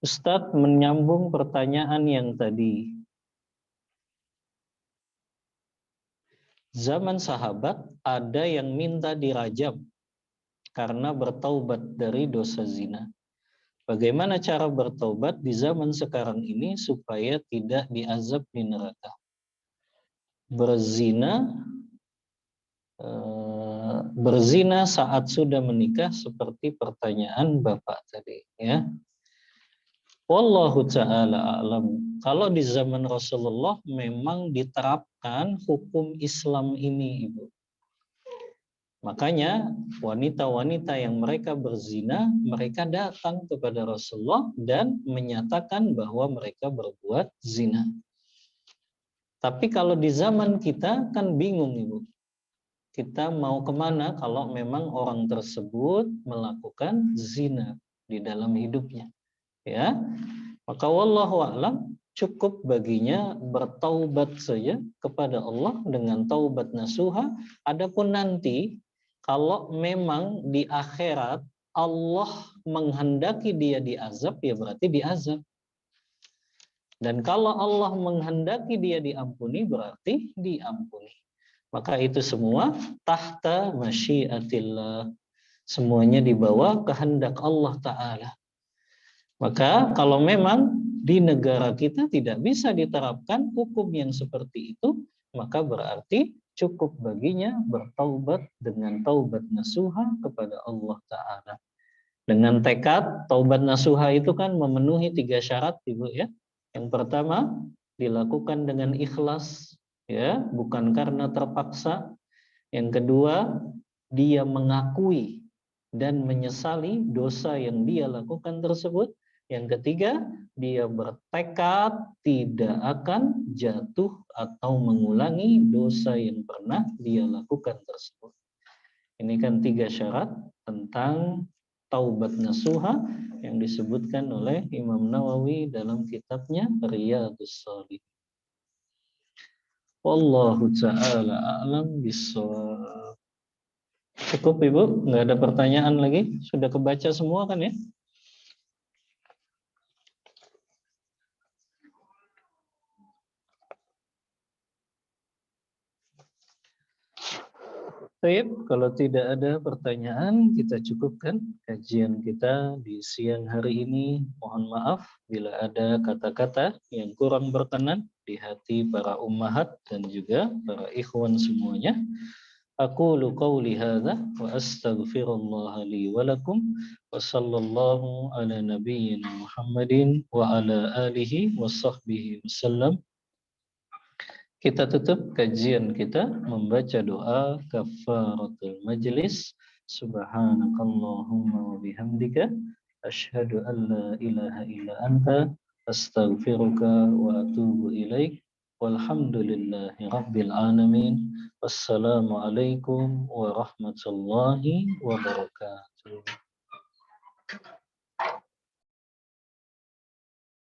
Ustadz menyambung pertanyaan yang tadi. Zaman sahabat ada yang minta dirajam karena bertaubat dari dosa zina. Bagaimana cara bertaubat di zaman sekarang ini supaya tidak diazab di neraka? Berzina saat sudah menikah seperti pertanyaan Bapak tadi, ya. Wallahu ta'ala a'lam. Kalau di zaman Rasulullah memang diterapkan hukum Islam ini, Ibu. Makanya wanita-wanita yang mereka berzina, mereka datang kepada Rasulullah dan menyatakan bahwa mereka berbuat zina. Tapi kalau di zaman kita kan bingung Ibu. Kita mau kemana kalau memang orang tersebut melakukan zina di dalam hidupnya. Ya, maka wallahu a'lam cukup baginya bertaubat saja kepada Allah dengan taubat nasuha. Adapun nanti kalau memang di akhirat Allah menghendaki dia diazab, ya berarti diazab. Dan kalau Allah menghendaki dia diampuni, berarti diampuni. Maka itu semua tahta masyiatillah. Semuanya di bawah kehendak Allah Ta'ala. Maka kalau memang di negara kita tidak bisa diterapkan hukum yang seperti itu, maka berarti cukup baginya bertaubat dengan taubat nasuha kepada Allah Ta'ala. Dengan tekad, taubat nasuha itu kan memenuhi 3 syarat, Ibu ya. Yang pertama, dilakukan dengan ikhlas, ya, bukan karena terpaksa. Yang kedua, dia mengakui dan menyesali dosa yang dia lakukan tersebut. Yang ketiga, dia bertekad tidak akan jatuh atau mengulangi dosa yang pernah dia lakukan tersebut. Ini kan 3 syarat tentang taubat nasuha yang disebutkan oleh Imam Nawawi dalam kitabnya Riyadhus Shalihin. Wallahu ta'ala a'lam bissawab. Cukup Ibu, nggak ada pertanyaan lagi? Sudah kebaca semua kan ya? Baik, kalau tidak ada pertanyaan, kita cukupkan kajian kita di siang hari ini. Mohon maaf bila ada kata-kata yang kurang berkenan di hati para ummahat dan juga para ikhwan semuanya. Aqulu qawli hadza wa astaghfirullah li wa lakum wa sallallahu ala nabiyyina Muhammadin wa ala alihi wa sahbihi wasallam. Kita tutup kajian kita membaca doa kafaratul majlis. Subhanakallahumma wa bihamdika asyhadu an la ilaha illa anta astaghfiruka wa atubu ilaik. Walhamdulillahi rabbil alamin. Wassalamualaikum warahmatullahi wabarakatuh.